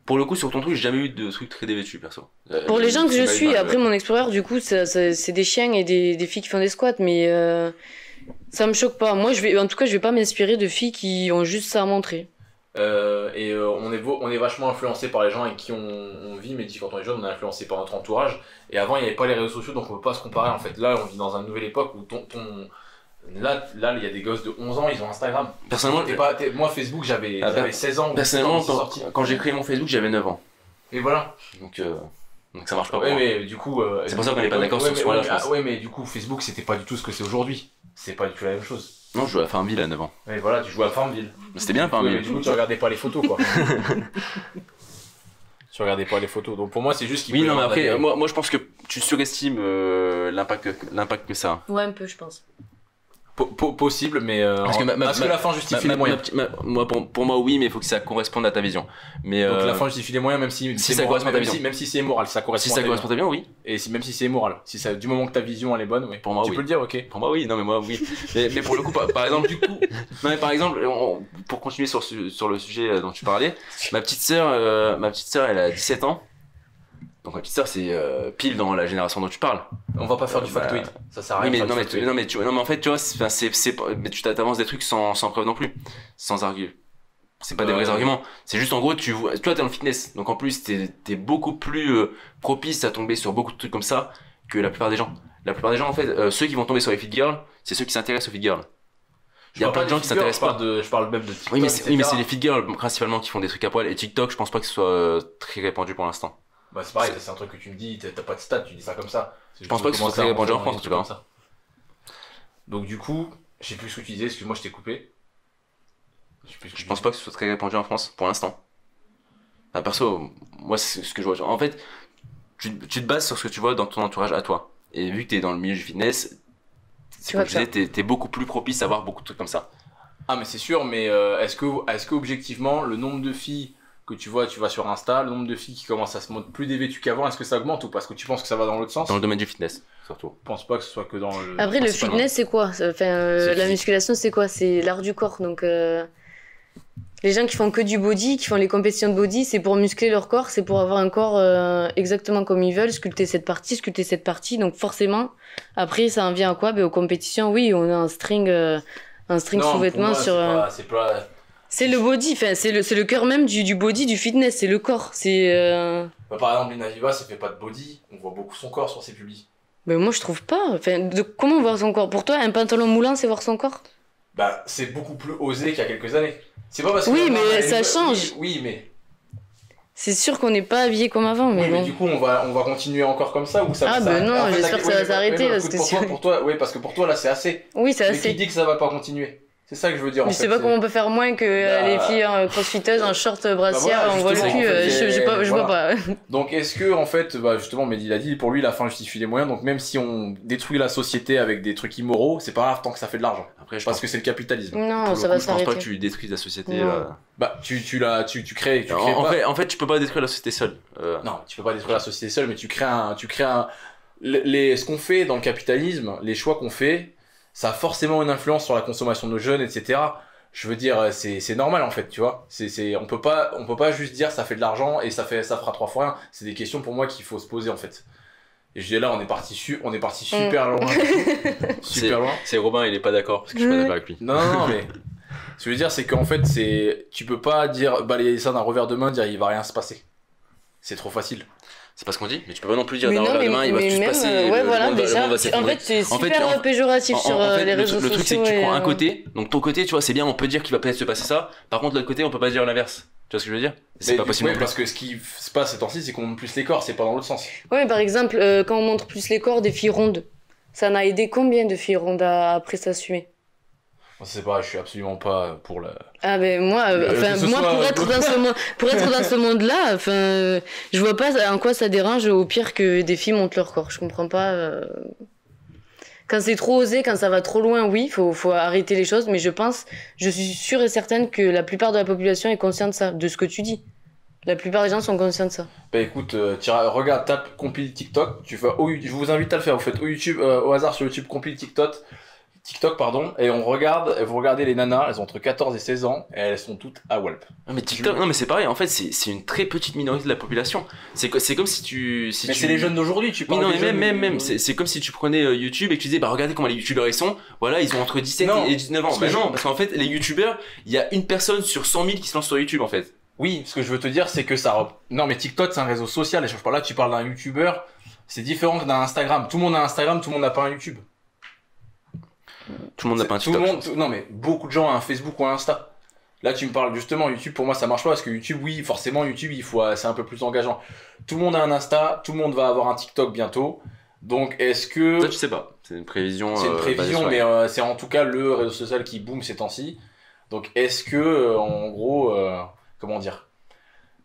Pour le coup, sur ton truc, j'ai jamais eu de truc très dévêtu, perso. Pour les gens que je suis, après mon explorer, du coup, c'est des chiens et des filles qui font des squats, mais ça me choque pas. Moi, je vais pas m'inspirer de filles qui ont juste ça à montrer. On est vachement influencé par les gens avec qui on vit, mais quand on est jeune on est influencé par notre entourage, et avant il n'y avait pas les réseaux sociaux, donc on peut pas se comparer en fait. Là on vit dans une nouvelle époque où là il y a des gosses de 11 ans, ils ont Instagram. Personnellement, moi Facebook j'avais 16 ans. Personnellement, quand j'ai créé mon Facebook j'avais 9 ans. Et voilà. Donc ça marche pas. Ouais, mais du coup c'est pour ça qu'on est pas d'accord sur ce point-là, je pense. Ouais, mais du coup Facebook c'était pas du tout ce que c'est aujourd'hui. C'est pas du tout la même chose. Non, je jouais à Farmville à 9 ans. Ouais, voilà, tu jouais à Farmville. C'était bien Farmville. Mais du coup, tu regardais pas les photos, quoi. Tu regardais pas les photos. Donc pour moi, c'est juste qu'il Oui, non, mais après, moi je pense que tu surestimes l'impact que ça a. Ouais, un peu, je pense. Possible, mais est-ce que la fin justifie les moyens? Pour moi, oui, mais il faut que ça corresponde à ta vision. Mais donc la fin justifie les moyens, même si ça correspond à ta vision. Même si c'est immoral, ça correspond. Si ça correspond à ta vision, oui. Et même si c'est immoral, du moment que ta vision elle est bonne, oui. Pour moi, tu peux le dire, ok. Pour moi, oui. Non, mais moi, oui. mais pour le coup, par exemple, pour continuer sur le sujet dont tu parlais, ma petite sœur, elle a 17 ans. Donc ma petite sœur c'est pile dans la génération dont tu parles. On va pas faire du factoid, ça sert à rien. Oui, mais en fait tu vois, mais tu t'avances des trucs sans preuve non plus, sans argument. C'est pas des vrais arguments. C'est juste en gros toi t'es dans le fitness, donc en plus t'es beaucoup plus propice à tomber sur beaucoup de trucs comme ça que la plupart des gens. La plupart des gens en fait, ceux qui vont tomber sur les fit girls, c'est ceux qui s'intéressent aux fit girls. Il y a plein de gens qui s'intéressent pas. Je parle même de TikTok. Oui, mais c'est les fit girls principalement qui font des trucs à poil. Et TikTok, je pense pas que ce soit très répandu pour l'instant. Bah, c'est pareil, c'est un truc que tu me dis, t'as pas de stats, tu dis ça comme ça. Je pense pas que ce soit très répandu en France, en tout cas. Donc, du coup, je sais plus ce que tu disais, excuse-moi, je t'ai coupé. Je pense pas que ce soit très répandu en France pour l'instant. Enfin, perso, moi, c'est ce que je vois. En fait, tu te bases sur ce que tu vois dans ton entourage à toi. Et vu que t'es dans le milieu du fitness, c'est comme je disais, t'es beaucoup plus propice à voir beaucoup de trucs comme ça. Ah, mais c'est sûr, mais est-ce que objectivement, le nombre de filles que tu vas sur Insta, le nombre de filles qui commencent à se montrer plus dévêtues qu'avant, est-ce que ça augmente ou pas? Est-ce que tu penses que ça va dans l'autre sens? Dans le domaine du fitness, surtout. Je pense pas que ce soit que dans le... Après, le fitness, c'est quoi? La musculation, c'est quoi? C'est l'art du corps. Donc, les gens qui font que du body, qui font les compétitions de body, c'est pour muscler leur corps, c'est pour avoir un corps exactement comme ils veulent, sculpter cette partie. Donc, forcément, après, ça en vient à quoi? Aux compétitions, oui, on a un string sous-vêtement sur... C'est le body, c'est le cœur même du body, du fitness, c'est le corps. Par exemple, Lina Vivas, elle fait pas de body, on voit beaucoup son corps sur ses publis. Mais moi, je trouve pas. Comment voir son corps? Pour toi, un pantalon moulant, c'est voir son corps? Bah, c'est beaucoup plus osé qu'il y a quelques années. C'est pas parce que... Oui, mais ça change. Oui, mais... C'est sûr qu'on n'est pas habillé comme avant, mais oui, bon. mais du coup, on va continuer encore comme ça ou ça? Ah, ben non, en fait, j'espère que ça va s'arrêter. Parce que pour toi, là, c'est assez. Oui, c'est assez. Mais qui dit que ça va pas continuer? C'est ça que je veux dire. Je sais pas comment on peut faire moins que les filles crossfiteuses en short brassière, on voit le cul, je vois pas. Donc est-ce que en fait, justement, Mehdi l'a dit, pour lui la fin justifie les moyens, donc même si on détruit la société avec des trucs immoraux, c'est pas grave tant que ça fait de l'argent. Après, parce que c'est le capitalisme. Non, ça va s'arrêter. Je pense pas que tu détruises la société. Bah tu crées. En fait, tu peux pas détruire la société seule. Non, tu peux pas détruire la société seule, mais tu crées ce qu'on fait dans le capitalisme, les choix qu'on fait, ça a forcément une influence sur la consommation de nos jeunes, etc. Je veux dire, c'est normal en fait, tu vois. On peut pas juste dire ça fait de l'argent et ça fera 3 fois rien. C'est des questions pour moi qu'il faut se poser en fait. Et je dis là, on est parti super loin. Super loin. C'est Robin, il est pas d'accord parce que je suis pas d'accord avec lui. Non, mais ce que je veux dire, c'est qu'en fait, tu peux pas balayer ça d'un revers de main, dire il va rien se passer. C'est trop facile. C'est pas ce qu'on dit, mais tu peux pas non plus dire d'un revers de main, il va tout se passer. Ouais, voilà, déjà. En fait, c'est super péjoratif sur les réseaux sociaux. Le truc, c'est que tu prends un côté, donc ton côté, tu vois, c'est bien, on peut dire qu'il va peut-être se passer ça. Par contre, l'autre côté, on peut pas dire l'inverse. Tu vois ce que je veux dire? C'est pas possible. Ouais, parce que ce qui se passe ces temps-ci, c'est qu'on montre plus les corps, c'est pas dans l'autre sens. Ouais, par exemple, quand on montre plus les corps des filles rondes, ça n'a aidé combien de filles rondes après s'assumer? C'est pareil, je suis absolument pas pour la... Ah ben moi, pour être dans ce monde-là, je vois pas en quoi ça dérange au pire que des filles montent leur corps. Je comprends pas. Quand c'est trop osé, quand ça va trop loin, oui, faut arrêter les choses. Mais je suis sûre et certaine que la plupart de la population est consciente de ça, de ce que tu dis. La plupart des gens sont conscients de ça. Bah écoute, regarde, tape compile TikTok. Je vous invite à le faire. Vous faites au hasard sur YouTube compile TikTok, et vous regardez les nanas, elles ont entre 14 et 16 ans, et elles sont toutes à Walp. Mais TikTok, non mais c'est pareil, en fait c'est une très petite minorité de la population. C'est comme si tu... mais c'est les jeunes d'aujourd'hui, tu parles. Oui, non, mais même, c'est comme si tu prenais YouTube et que tu disais, regardez comment les youtubeurs ils sont, voilà, ils ont entre 17 et 19 ans. Non, parce qu'en fait, les youtubeurs, il y a une personne sur 100 000 qui se lance sur YouTube en fait. Oui, ce que je veux te dire, c'est que non mais TikTok c'est un réseau social, et je parle là, tu parles d'un youtubeur, c'est différent d'un Instagram. Tout le monde a Instagram, tout le monde n'a pas un YouTube. Tout le monde n'a pas un TikTok. Non mais beaucoup de gens ont un Facebook ou un Insta. Là tu me parles justement YouTube, pour moi ça marche pas parce que YouTube, oui forcément YouTube c'est un peu plus engageant. Tout le monde a un Insta, tout le monde va avoir un TikTok bientôt. Donc est-ce que... Ça tu sais pas, c'est une prévision. C'est une prévision mais c'est en tout cas le réseau social qui boom ces temps-ci. Donc est-ce que en gros, comment dire,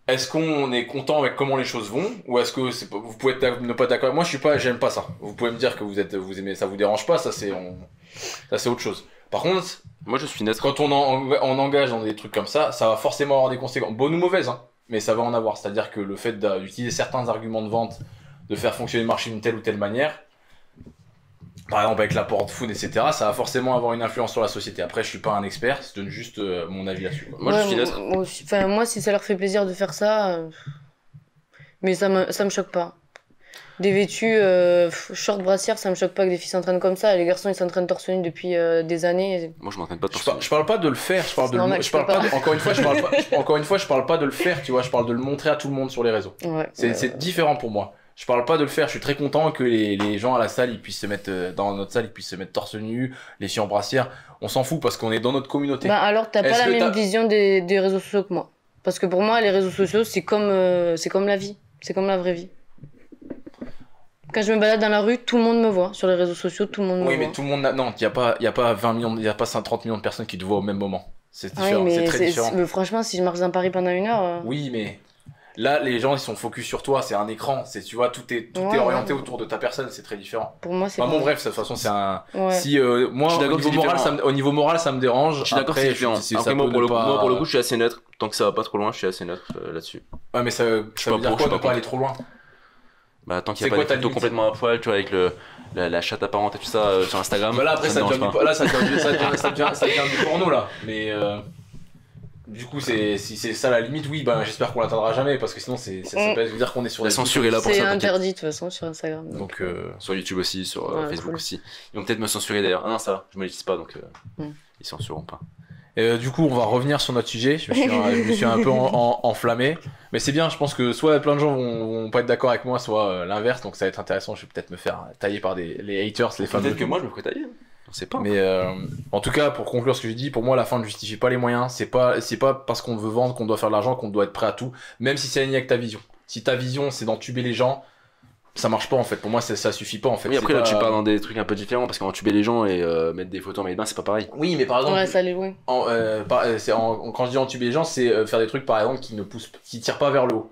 est-ce qu'on est content avec comment les choses vont, ou est-ce que vous pouvez ne pas être d'accord? Moi j'aime pas ça. Vous pouvez me dire que vous aimez, ça vous dérange pas, ça c'est autre chose. Par contre, moi je suis net. Quand on engage dans des trucs comme ça va forcément avoir des conséquences, bonnes ou mauvaises, hein, mais ça va en avoir. C'est-à-dire que le fait d'utiliser certains arguments de vente, de faire fonctionner le marché d'une telle ou telle manière, par exemple avec l'apport de food, etc., ça va forcément avoir une influence sur la société. Après, je suis pas un expert, je donne juste mon avis là-dessus. Moi, je suis neutre. Moi, si ça leur fait plaisir de faire ça, mais ça me choque pas. Des vêtus short brassière, ça me choque pas que des filles s'entraînent comme ça. Les garçons, ils s'entraînent torse nu depuis des années. Moi, je m'entraîne pas torse nu. Je parle pas de le faire, encore une fois, je parle pas de le faire, tu vois, je parle de le montrer à tout le monde sur les réseaux. Ouais, c'est différent pour moi. Je parle pas de le faire, je suis très content que les gens à la salle, ils puissent se mettre, dans notre salle, ils puissent se mettre torse nu, les filles en brassière. On s'en fout parce qu'on est dans notre communauté. Bah alors, t'as pas la même vision des réseaux sociaux que moi. Parce que pour moi, les réseaux sociaux, c'est comme la vie. C'est comme la vraie vie. Quand je me balade dans la rue, tout le monde me voit. Sur les réseaux sociaux, tout le monde me voit. Oui, mais tout le monde... Non, il y a pas 20 millions, il y a pas 30 millions de personnes qui te voient au même moment. C'est différent, oui, c'est très différent. Mais franchement, si je marche dans Paris pendant 1 heure... Oui, mais... Là, les gens, ils sont focus sur toi, c'est un écran, tu vois, tout est orienté autour de ta personne, c'est très différent. Pour moi, c'est bon, bref, de toute façon, c'est un... Si, moi, au niveau moral, ça me dérange. Je suis d'accord, c'est différent. Après, moi, pour le coup, je suis assez neutre. Tant que ça va pas trop loin, je suis assez neutre là-dessus. Ouais, mais ça veut dire quoi de pas aller trop loin? Bah, tant qu'il y a pas des photos complètement à poil, tu vois, avec la chatte apparente et tout ça sur Instagram. Bah là, après, ça devient du porno, là. Mais... Du coup, si c'est ça la limite, oui, bah j'espère qu'on l'atteindra jamais parce que sinon ça peut dire qu'on est sur la censure est là pour ça. C'est interdit de toute façon sur Instagram. Donc sur YouTube aussi, sur Facebook aussi. Ils vont peut-être me censurer d'ailleurs. Ah non, ça va, je me l'utilise pas donc ils censureront pas. Du coup, on va revenir sur notre sujet. Je me suis un peu enflammé, mais c'est bien. Je pense que soit plein de gens vont pas être d'accord avec moi, soit l'inverse. Donc ça va être intéressant. Je vais peut-être me faire tailler par les haters, les fans. Peut-être que moi je me ferai tailler. On sait pas. Mais en tout cas, pour conclure ce que je dis, pour moi, la fin ne justifie pas les moyens. C'est pas parce qu'on veut vendre qu'on doit faire de l'argent, qu'on doit être prêt à tout, même si c'est aligné avec ta vision. Si ta vision c'est d'entuber les gens, ça marche pas en fait. Pour moi, ça suffit pas en fait. Oui, après là, tu pars dans des trucs un peu différents parce qu'entuber les gens et mettre des photos en maillot de bain, c'est pas pareil. Oui, mais par exemple, ouais, ça allait loin. Quand je dis entuber les gens, c'est faire des trucs par exemple qui tirent pas vers le haut.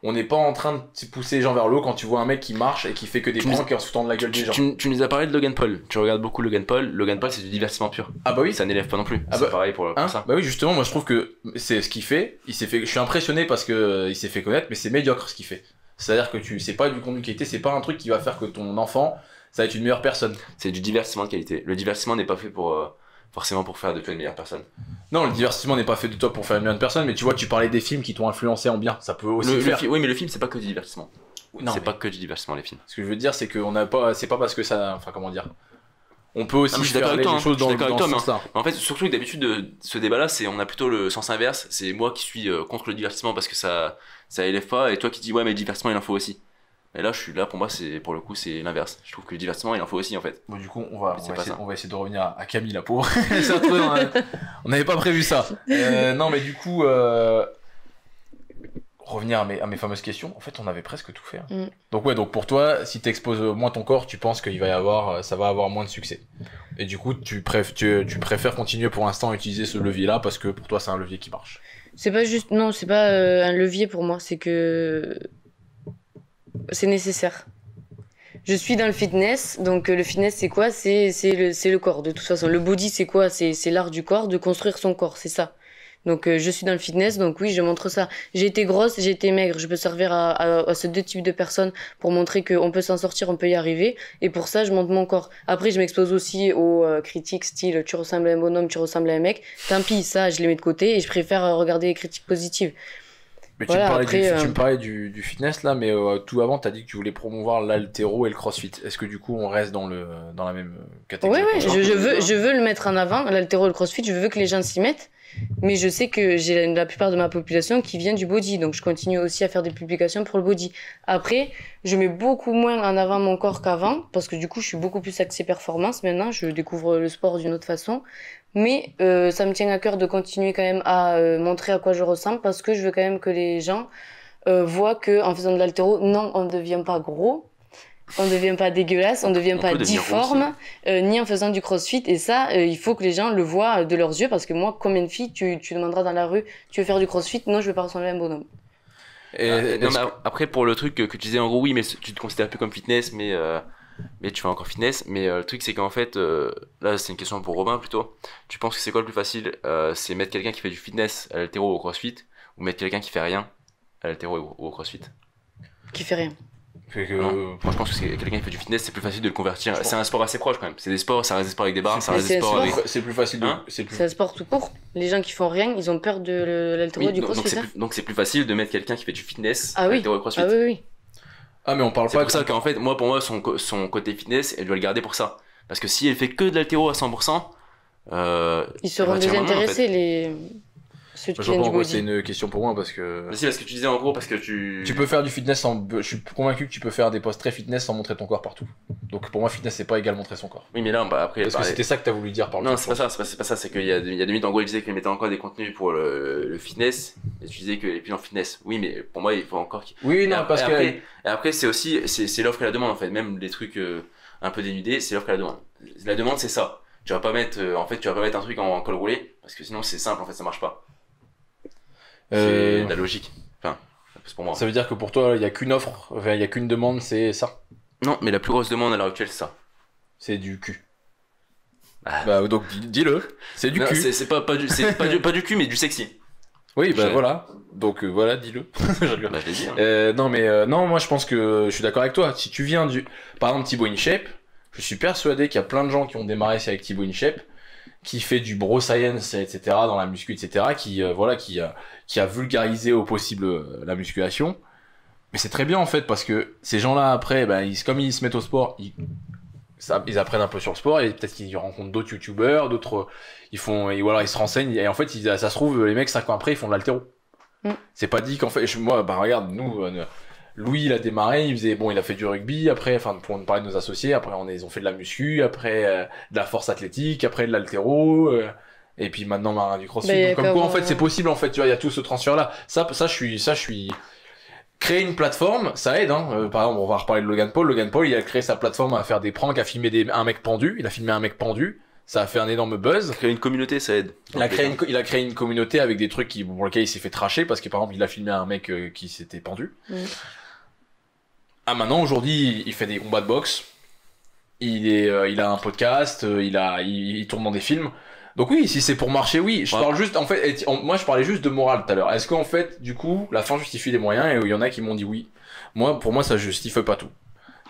On n'est pas en train de pousser les gens vers le haut quand tu vois un mec qui marche et qui fait que des pranks en se foutant de la gueule des gens. Tu nous as parlé de Logan Paul. Tu regardes beaucoup Logan Paul. Logan Paul, c'est du divertissement pur. Ah bah oui. Ça n'élève pas non plus. C'est pareil pour ça. Bah oui, justement, moi je trouve que c'est ce qu'il fait. Je suis impressionné parce que il s'est fait connaître, mais c'est médiocre ce qu'il fait. C'est-à-dire que c'est pas du contenu de qualité, c'est pas un truc qui va faire que ton enfant, ça va être une meilleure personne. C'est du divertissement de qualité. Le divertissement n'est pas fait forcément pour faire de toi une meilleure personne. Non, le divertissement n'est pas fait de toi pour faire une meilleure personne, mais tu vois, tu parlais des films qui t'ont influencé en bien, ça peut aussi faire. Oui, mais le film, c'est pas que du divertissement. Non, pas que du divertissement, les films. Ce que je veux dire, c'est c'est pas parce que ça, enfin comment dire. On peut aussi faire les choses dans ce sens-là. En fait, surtout que d'habitude, ce débat-là, on a plutôt le sens inverse. C'est moi qui suis contre le divertissement parce que ça élève pas, et toi qui dis ouais, mais le divertissement, il en faut aussi. Et là, pour moi, pour le coup, c'est l'inverse. Je trouve que le divertissement, il en faut aussi, en fait. Bon, du coup, on va essayer de revenir à Camille, la pauvre. On n'avait pas prévu ça. Non, mais du coup, revenir à mes fameuses questions. En fait, on avait presque tout fait. Hein. Donc pour toi, si t'exposes moins ton corps, tu penses qu'il ça va avoir moins de succès. Et du coup, tu préfères continuer pour l'instant à utiliser ce levier-là parce que pour toi, c'est un levier qui marche. C'est pas un levier pour moi. C'est que c'est nécessaire. Je suis dans le fitness, donc le fitness c'est quoi? C'est le corps de toute façon. Le body c'est quoi? C'est l'art du corps, de construire son corps, c'est ça. Donc je suis dans le fitness, donc oui, je montre ça. J'ai été grosse, j'ai été maigre, je peux servir à ces deux types de personnes pour montrer qu'on peut s'en sortir, on peut y arriver. Et pour ça, je montre mon corps. Après, je m'expose aussi aux critiques style tu ressembles à un bonhomme, tu ressembles à un mec. Tant pis, ça, je les mets de côté et je préfère regarder les critiques positives. Mais tu me parlais du fitness là, mais tout avant, t'as dit que tu voulais promouvoir l'haltéro et le crossfit. Est-ce que du coup, on reste dans la même catégorie? Oui, je veux le mettre en avant, l'haltéro et le crossfit, je veux que les gens s'y mettent. Mais je sais que j'ai la plupart de ma population qui vient du body, donc je continue aussi à faire des publications pour le body. Après, je mets beaucoup moins en avant mon corps qu'avant, parce que du coup, je suis beaucoup plus axée performance maintenant, je découvre le sport d'une autre façon. Mais ça me tient à cœur de continuer quand même à montrer à quoi je ressemble, parce que je veux quand même que les gens voient qu'en faisant de l'haltéro, non, on ne devient pas gros. On ne devient pas dégueulasse, on ne devient pas difforme, ni en faisant du crossfit. Et ça, il faut que les gens le voient de leurs yeux. Parce que moi, combien de filles tu demanderas dans la rue, tu veux faire du crossfit? Non, je veux pas ressembler à un bonhomme. Mais après, pour le truc que tu disais, en gros, oui, mais tu te considères plus comme fitness, mais tu fais encore fitness. Mais le truc, c'est qu'en fait, là, c'est une question pour Robin plutôt. Tu penses que c'est quoi le plus facile? C'est mettre quelqu'un qui fait du fitness à l'haltéro ou au crossfit, ou mettre quelqu'un qui fait rien à l'haltéro ou au crossfit? Qui fait rien. Moi je pense que c'est quelqu'un qui fait du fitness, c'est plus facile de le convertir. C'est un sport assez proche quand même. C'est des sports, ça reste des sports avec des barres, ça reste des sports avec. C'est plus facile. C'est un sport tout court. Les gens qui font rien, ils ont peur de l'haltéro et du crossfit. Donc c'est plus facile de mettre quelqu'un qui fait du fitness à l'haltéro et crossfit. Ah oui. Ah mais on parle pas. C'est pour ça qu'en fait, pour moi, son côté fitness, elle doit le garder pour ça. Parce que si elle fait que de l'haltéro à 100%, ils seront désintéressés ceux qui Je vois viennent pas du en quoi body. c'est une question pour moi parce que. Mais si, parce que tu disais en gros, parce que Tu peux faire du fitness sans. Je suis convaincu que tu peux faire des posts très fitness sans montrer ton corps partout. Donc pour moi, fitness, c'est pas égal montrer son corps. Oui, mais là, bah, après. Parce que c'était ça que t'as voulu dire par le Non, c'est pas ça, c'est pas ça, c'est qu'il y a des mythes. En gros, il disait qu'il mettait encore des contenus pour le fitness, et tu disais qu'il est plus en fitness. Oui, mais pour moi, il faut encore qu'il. Oui, non, parce que. Et après, c'est aussi, c'est l'offre et la demande, en fait. Même les trucs un peu dénudés, c'est l'offre et la demande. La demande, c'est ça. Tu vas pas mettre, tu vas pas mettre un truc en col roulé, parce que sinon, c'est simple, en fait, ça marche pas. C'est de la logique. Enfin, c'est pour moi. Ça veut dire que pour toi, il y a qu'une offre, enfin, il y a qu'une demande, c'est ça. Non, mais la plus grosse demande à l'heure actuelle, c'est ça. C'est du cul. Ah. Bah donc dis-le, c'est du Non, cul. c'est pas du cul, mais du sexy. Oui, bah Je- voilà. Donc voilà, dis-le. Je rigole. Bah, je l'ai dit. Hein. Non mais non, moi je pense que je suis d'accord avec toi. Si tu viens par exemple Thibaut InShape, je suis persuadé qu'il y a plein de gens qui ont démarré avec Thibaut InShape, qui fait du bro science, etc. dans la muscu, etc. Qui a vulgarisé au possible la musculation. Mais c'est très bien en fait parce que ces gens-là après, comme ils se mettent au sport, ils apprennent un peu sur le sport et peut-être qu'ils rencontrent d'autres youtubeurs, d'autres, ils se renseignent et en fait ça se trouve les mecs 5 ans après ils font de l'haltéro. C'est pas dit qu'en fait, moi regarde nous. Louis, il a démarré, il a fait du rugby, après, enfin, pour nous parler de nos associés, après, ils ont fait de la muscu, après, de la force athlétique, après, de l'haltéro, et puis maintenant, Marin du crossfit. Donc, comme quoi, en fait, c'est possible, en fait, tu vois, il y a tout ce transfert-là. Ça, je suis, créer une plateforme, ça aide, hein. Par exemple, on va reparler de Logan Paul. Logan Paul, il a créé sa plateforme à faire des pranks, à filmer un mec pendu. Il a filmé un mec pendu. Ça a fait un énorme buzz. Créer une communauté, ça aide. Il a créé une communauté avec des trucs pour lesquels il s'est fait tracher parce que, par exemple, il a filmé un mec qui s'était pendu. Ah, maintenant, aujourd'hui, il fait des combats de boxe. Il a un podcast, il tourne dans des films. Donc oui, si c'est pour marcher, oui. Je parle juste, en fait, moi je parlais juste de morale tout à l'heure. Est-ce qu'en fait, du coup, la fin justifie les moyens et il y en a qui m'ont dit oui. Pour moi, ça justifie pas tout.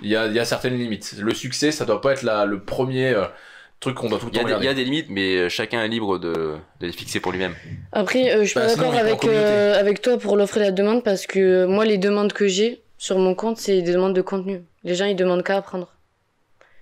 Il y a certaines limites. Le succès, ça doit pas être le premier truc qu'on doit tout le temps regarder. Il y a des limites, mais chacun est libre de les fixer pour lui-même. Après, je suis pas d'accord avec toi pour l'offre et la demande parce que moi, les demandes que j'ai sur mon compte, c'est des demandes de contenu. Les gens, ils demandent qu'à apprendre.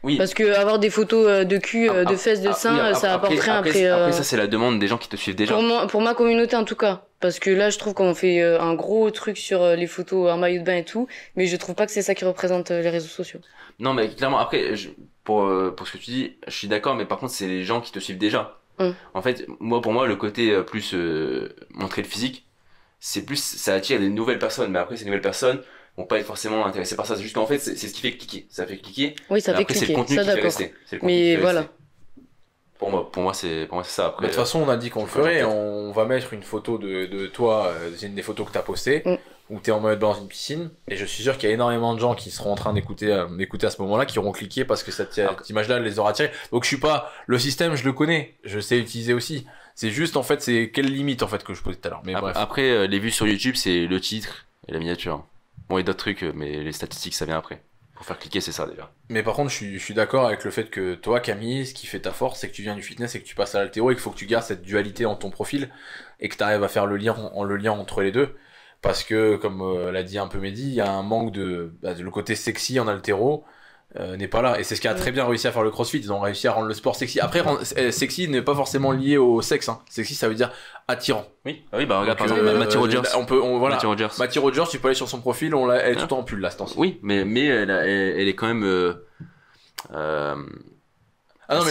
Oui. Parce que avoir des photos de cul, de fesses, de seins, ça apporterait après. Après, ça, c'est la demande des gens qui te suivent déjà. Pour ma communauté, en tout cas. Parce que là, je trouve qu'on fait un gros truc sur les photos en maillot de bain et tout, mais je trouve pas que c'est ça qui représente les réseaux sociaux. Non, mais clairement, après, pour ce que tu dis, je suis d'accord, mais par contre, c'est les gens qui te suivent déjà. En fait, pour moi, le côté plus montrer le physique, ça attire des nouvelles personnes, mais après, ces nouvelles personnes vont pas être forcément intéressés par ça. C'est juste qu'en fait, c'est ce qui fait cliquer. Ça fait cliquer. Oui, ça fait après, cliquer. C'est le contenu ça, qui fait rester. Mais voilà. Pour moi, c'est ça. Après, de toute façon, on a dit qu'on le ferait. On va mettre une photo de toi. C'est une des photos que t'as postées. Où t'es en mode dans une piscine. Et je suis sûr qu'il y a énormément de gens qui seront en train d'écouter à ce moment-là, qui auront cliqué parce que cette image-là les aura attirés. Donc je suis pas, le système, je le connais. Je sais utiliser aussi. C'est juste, en fait, c'est quelle limite, en fait, que je posais tout à l'heure. Mais bref. Après, les vues sur YouTube, c'est le titre et la miniature. Bon, il y a d'autres trucs, mais les statistiques, ça vient après. Pour faire cliquer, c'est ça, déjà. Mais par contre, je suis d'accord avec le fait que toi, Camille, ce qui fait ta force, c'est que tu viens du fitness et que tu passes à l'haltéro et qu'il faut que tu gardes cette dualité dans ton profil et que tu arrives à faire le lien entre les deux. Parce que, comme l'a dit un peu Mehdi, il y a un manque le côté sexy en haltéro n'est pas là. Et c'est ce qui a très bien réussi à faire le crossfit. Ils ont réussi à rendre le sport sexy. Après, sexy n'est pas forcément lié au sexe. Hein. Sexy, ça veut dire attirant. Oui, regarde par exemple Matty Rogers. Matty Rogers, tu peux aller sur son profil, elle est tout le temps en pull là, ce temps-ci. Oui, mais elle est quand même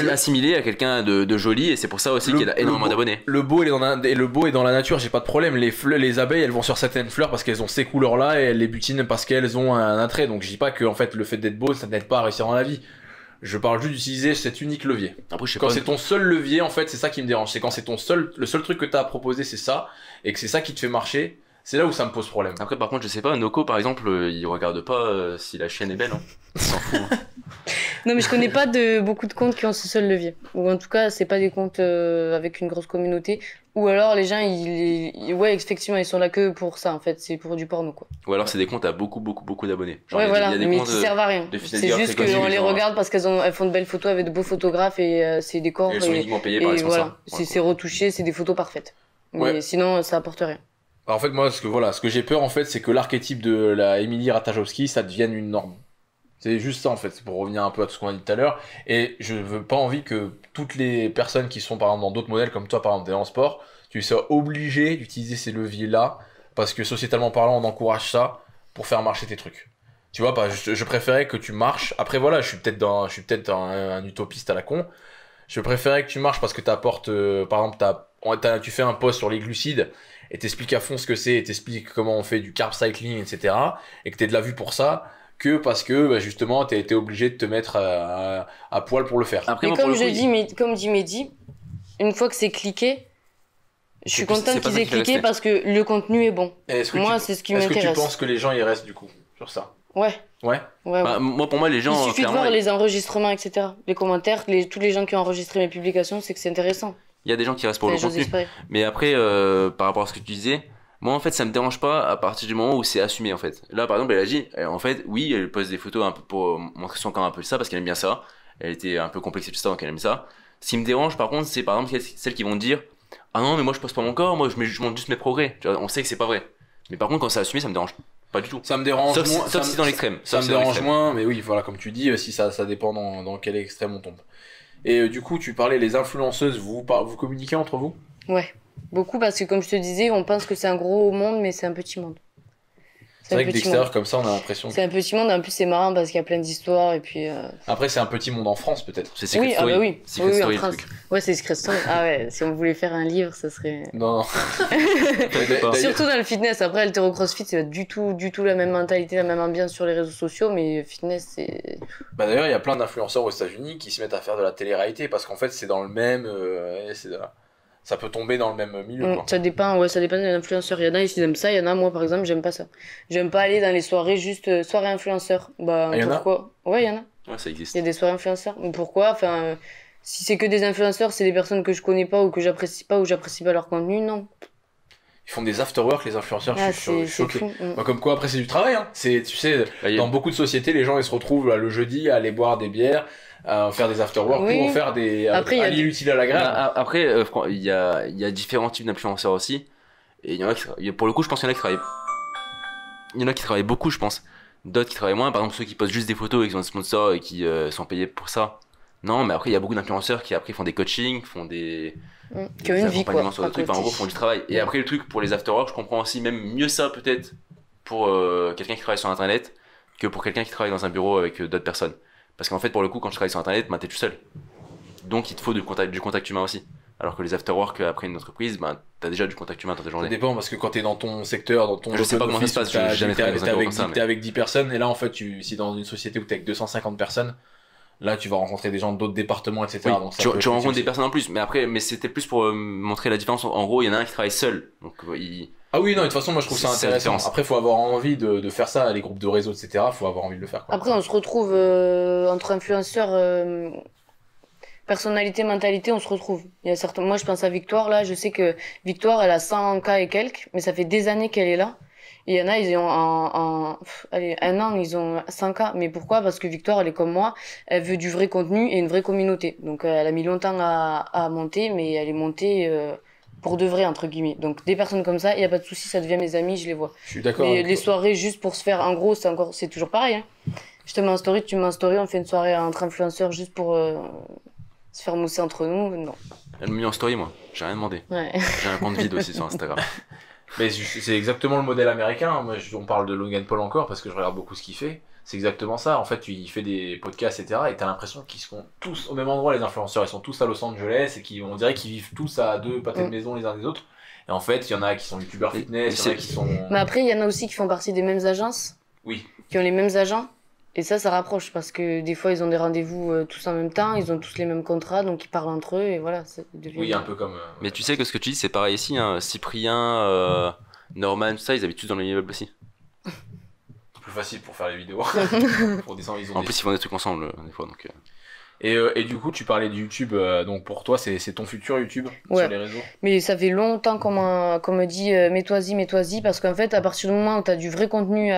assimilée à quelqu'un de joli, et c'est pour ça aussi qu'elle a énormément d'abonnés. Le beau est dans la nature, j'ai pas de problème. Les abeilles, elles vont sur certaines fleurs parce qu'elles ont ces couleurs-là et elles les butinent parce qu'elles ont un attrait. Donc je dis pas que en fait le fait d'être beau, ça n'aide pas à réussir dans la vie. Je parle juste d'utiliser cet unique levier. Après, quand c'est ton seul levier, en fait, c'est ça qui me dérange. C'est quand c'est le seul truc que t'as à proposer, c'est ça, et que c'est ça qui te fait marcher. C'est là où ça me pose problème. Après, par contre, je sais pas, Noko, par exemple, il regarde pas si la chaîne est belle. Hein. Il s'en fout. Hein. Non, mais je connais pas beaucoup de comptes qui ont ce seul levier. Ou en tout cas, c'est pas des comptes avec une grosse communauté. Ou alors, les gens, ouais, effectivement, ils sont là que pour ça, en fait. C'est pour du porno, quoi. Ou alors, c'est des comptes à beaucoup d'abonnés. Genre, ouais, voilà, mais qui servent à rien. C'est juste qu'on les regarde parce elles font de belles photos avec de beaux photographes et c'est des corps. Et elles sont uniquement payées par les sponsors. Voilà, c'est retouché, c'est des photos parfaites. Mais sinon, ça apporte rien. En fait, moi, ce que j'ai peur, en fait, c'est que l'archétype de la Émilie Ratajkowski, ça devienne une norme. C'est juste ça, en fait. C'est pour revenir un peu à tout ce qu'on a dit tout à l'heure. Et je veux pas envie que toutes les personnes qui sont, par exemple, dans d'autres modèles, comme toi, par exemple, t'es en sport, tu sois obligé d'utiliser ces leviers-là, parce que sociétalement parlant, on encourage ça pour faire marcher tes trucs. Tu vois, je préférais que tu marches. Après, voilà, je suis peut-être un utopiste à la con. Je préférais que tu marches parce que tu apportes, par exemple, tu fais un post sur les glucides et t'expliques à fond ce que c'est, et t'expliques comment on fait du carb cycling, etc. Et que t'aies de la vue pour ça, que parce que justement t'es été obligé de te mettre à poil pour le faire. Après, mais comme dit Mehdi, une fois que c'est cliqué, je suis contente qu'ils aient cliqué parce que le contenu est bon. Moi, c'est ce qui m'intéresse. Est-ce que tu penses que les gens y restent du coup sur ça? Ouais. Moi, pour moi, les gens. Il suffit de voir les enregistrements, etc. Les commentaires, tous les gens qui ont enregistré mes publications, c'est que c'est intéressant. Il y a des gens qui restent pour le contenu. Mais après, par rapport à ce que tu disais, moi en fait ça me dérange pas à partir du moment où c'est assumé en fait. Là par exemple elle a dit, en fait oui elle poste des photos un peu pour montrer son corps un peu ça parce qu'elle aime bien ça. Elle était un peu complexée tout ça donc elle aime ça. Ce qui me dérange par contre c'est par exemple celles qui vont dire ah non mais moi je poste pas mon corps, moi je montre juste mes progrès. Tu vois, on sait que c'est pas vrai. Mais par contre quand c'est assumé ça me dérange pas du tout. Ça me dérange sauf moins. Sauf si dans l'extrême. Ça me dérange moins mais oui voilà comme tu dis si ça dépend dans quel extrême on tombe. Et du coup tu parlais les influenceuses, vous communiquez entre vous? Ouais. Beaucoup parce que comme je te disais, on pense que c'est un gros monde mais c'est un petit monde. C'est vrai que d'extérieur comme ça on a l'impression. C'est un petit monde, en plus c'est marrant parce qu'il y a plein d'histoires et puis. Après c'est un petit monde en France peut-être. C'est Secret Story. Oui, Secret Story, en France. Ouais c'est Secret Story. Ah ouais, si on voulait faire un livre ça serait. Non. Surtout dans le fitness. Après l'haltéro CrossFit c'est pas du tout la même mentalité, la même ambiance sur les réseaux sociaux, mais fitness c'est. D'ailleurs il y a plein d'influenceurs aux États-Unis qui se mettent à faire de la télé-réalité parce qu'en fait c'est dans le même. Ça peut tomber dans le même milieu. Quoi. Ça dépend de l'influenceur. Il y en a qui aiment ça, il y en a, moi par exemple, j'aime pas ça. J'aime pas aller dans les soirées, juste soirées influenceurs. Bah, pourquoi? Ouais, il y en a. Ouais, ça existe. Il y a des soirées influenceurs. Pourquoi? Enfin, si c'est que des influenceurs, c'est des personnes que je connais pas ou que j'apprécie pas ou j'apprécie pas leur contenu, non. Ils font des after-work, les influenceurs, je suis choqué. Bah, comme quoi, après, c'est du travail. Hein. Tu sais, dans beaucoup de sociétés, les gens ils se retrouvent le jeudi à aller boire des bières, à faire des after-work pour faire des. Allier l'utile à l'agréable. Après, il y a différents types d'influenceurs aussi. Et il y en a qui, pour le coup, je pense qu'il y en a qui travaillent. Il y en a qui travaillent beaucoup, je pense. D'autres qui travaillent moins. Par exemple, ceux qui postent juste des photos et qui ont des sponsors et qui sont payés pour ça. Non, mais après, il y a beaucoup d'influenceurs qui après font des coachings, font des. Qui ont une vie quoi. Sur des trucs, en gros, font du travail. Et après, le truc pour les after-work, je comprends aussi même mieux ça peut-être pour quelqu'un qui travaille sur internet que pour quelqu'un qui travaille dans un bureau avec d'autres personnes. Parce qu'en fait, pour le coup, quand tu travailles sur internet, t'es tout seul. Donc, il te faut du contact humain aussi. Alors que les after-work après une entreprise, t'as déjà du contact humain dans ta journée. Ça dépend parce que quand t'es dans ton secteur, dans ton. Je sais pas comment ça se passe, j'ai jamais travaillé dans un bureau comme ça. T'es avec 10 personnes et là, en fait, si dans une société où t'es avec 250 personnes. Là, tu vas rencontrer des gens d'autres départements, etc. Oui, donc tu rencontres des personnes en plus, mais c'était plus pour montrer la différence. En gros, il y en a un qui travaille seul. Donc, Ah oui, non, de toute façon, moi je trouve ça intéressant. Après, il faut avoir envie de faire ça, les groupes de réseau, etc. Il faut avoir envie de le faire. Quoi. Après, on se retrouve entre influenceurs, personnalité, mentalité, on se retrouve. Il y a certains... Moi, je pense à Victoire, là. Je sais que Victoire, elle a 100 cas et quelques, mais ça fait des années qu'elle est là. Et il y en a, ils ont un an, ils ont 100 cas. Mais pourquoi? Parce que Victoire, elle est comme moi, elle veut du vrai contenu et une vraie communauté. Donc elle a mis longtemps à monter, mais elle est montée pour de vrai, entre guillemets. Donc des personnes comme ça, il n'y a pas de souci, ça devient mes amis, je les vois. Je suis d'accord. Mais les soirées juste pour se faire, en gros, c'est toujours pareil. Hein. Je te mets en story, tu me mets en story, on fait une soirée entre influenceurs juste pour se faire mousser entre nous, non. Elle me met en story, moi, j'ai rien demandé. Ouais. J'ai un compte vide aussi sur Instagram. Mais c'est exactement le modèle américain. Moi, on parle de Logan Paul encore parce que je regarde beaucoup ce qu'il fait. C'est exactement ça. En fait, il fait des podcasts, etc. Et t'as l'impression qu'ils sont tous au même endroit, les influenceurs. Ils sont tous à Los Angeles et on dirait qu'ils vivent tous à 2 pâtés de maison les uns des autres. Et en fait, il y en a qui sont youtubeurs fitness, il y en a qui sont. Mais après, il y en a aussi qui font partie des mêmes agences. Oui. Qui ont les mêmes agents. Et ça rapproche parce que des fois, ils ont des rendez-vous tous en même temps. Ils ont tous les mêmes contrats, donc ils parlent entre eux et voilà. Ça devient... Oui, un peu comme. Mais tu sais que ce que tu dis, c'est pareil ici. Hein. Cyprien, Norman, tout ça, ils habitent tous dans le même immeuble aussi. C'est plus facile pour faire les vidéos. Pour descendre, en plus, ils font des trucs ensemble des fois. Donc, Et du coup, tu parlais de YouTube. Donc pour toi, c'est ton futur YouTube sur les réseaux. Mais ça fait longtemps qu'on me dit mets-toi-y, parce qu'en fait, à partir du moment où tu as du vrai contenu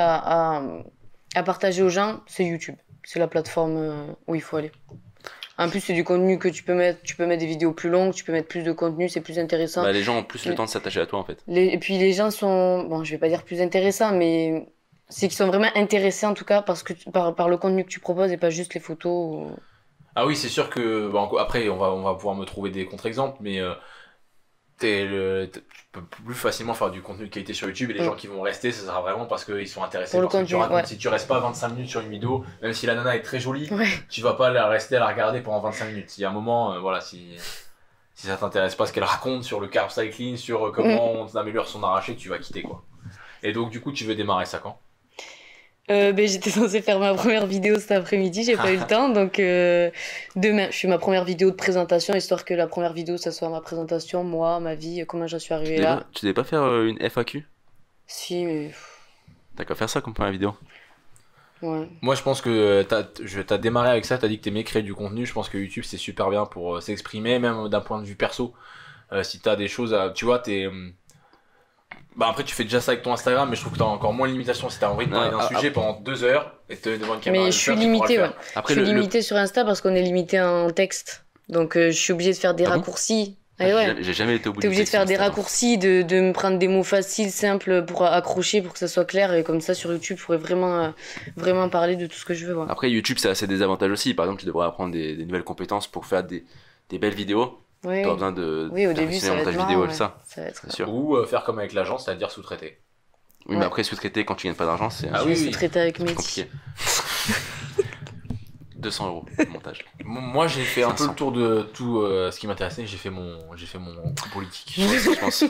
à partager aux gens, c'est YouTube. C'est la plateforme où il faut aller. En plus, c'est du contenu que tu peux mettre des vidéos plus longues, tu peux mettre plus de contenu, c'est plus intéressant. Les gens ont plus le temps de s'attacher à toi en fait. Et puis les gens sont, bon, je vais pas dire plus intéressants, mais c'est qu'ils sont vraiment intéressés en tout cas parce que par le contenu que tu proposes et pas juste les photos. Ah oui, c'est sûr que après on va pouvoir me trouver des contre-exemples, mais tu peux plus facilement faire du contenu de qualité sur YouTube et les gens qui vont rester, ça sera vraiment parce qu'ils sont intéressés Pour le par ce que tu contenu, racontes. ouais. Si tu restes pas 25 minutes sur une vidéo, même si la nana est très jolie, Ouais. tu vas pas rester à la regarder pendant 25 minutes. Il y a un moment, voilà, si ça t'intéresse pas ce qu'elle raconte sur le carb cycling, sur comment on améliore son arraché, tu vas quitter quoi. Et donc du coup, tu veux démarrer ça quand? J'étais censée faire ma première vidéo cet après-midi, j'ai pas eu le temps, donc demain je fais ma première vidéo de présentation, histoire que la première vidéo ça soit ma présentation, moi, ma vie, comment j'en suis arrivée là. Tu devais pas faire une FAQ? Si, mais T'as qu'à faire ça comme première vidéo. ouais. Moi je pense que t'as démarré avec ça, t'as dit que t'aimais créer du contenu, je pense que YouTube c'est super bien pour s'exprimer, même d'un point de vue perso. Si t'as des choses à... Tu vois, bah après tu fais déjà ça avec ton Instagram, mais je trouve que t'as encore moins de limitations si t'as envie de parler d'un sujet pendant 2 heures et te devant une caméra. Mais je suis limitée, ouais. Après, je suis limitée sur Insta parce qu'on est limité en texte, donc je suis obligée de faire des raccourcis. Et ouais. J'ai jamais été au bout T'es du obligé de texte faire sur des Instagram. raccourcis, de me prendre des mots faciles, simples pour accrocher, pour que ça soit clair, et comme ça sur YouTube je pourrais vraiment parler de tout ce que je veux. Ouais. Après, YouTube, ça a ses désavantages aussi. Par exemple, tu devrais apprendre des nouvelles compétences pour faire des belles vidéos. Oui, T'as besoin de oui, au début ça va être montage marrant, vidéo, ouais. ça. Ça va être... C'est sûr. Ou faire comme avec l'agence, c'est-à-dire sous-traiter. Oui, mais après, sous-traiter quand tu gagnes pas d'argent, c'est Ah Je oui, vais oui. sous-traiter avec c'est Mehdi. compliqué. 200 € le montage. Moi j'ai fait un peu 500. le tour de tout ce qui m'intéressait, j'ai fait mon coup politique. Je pense.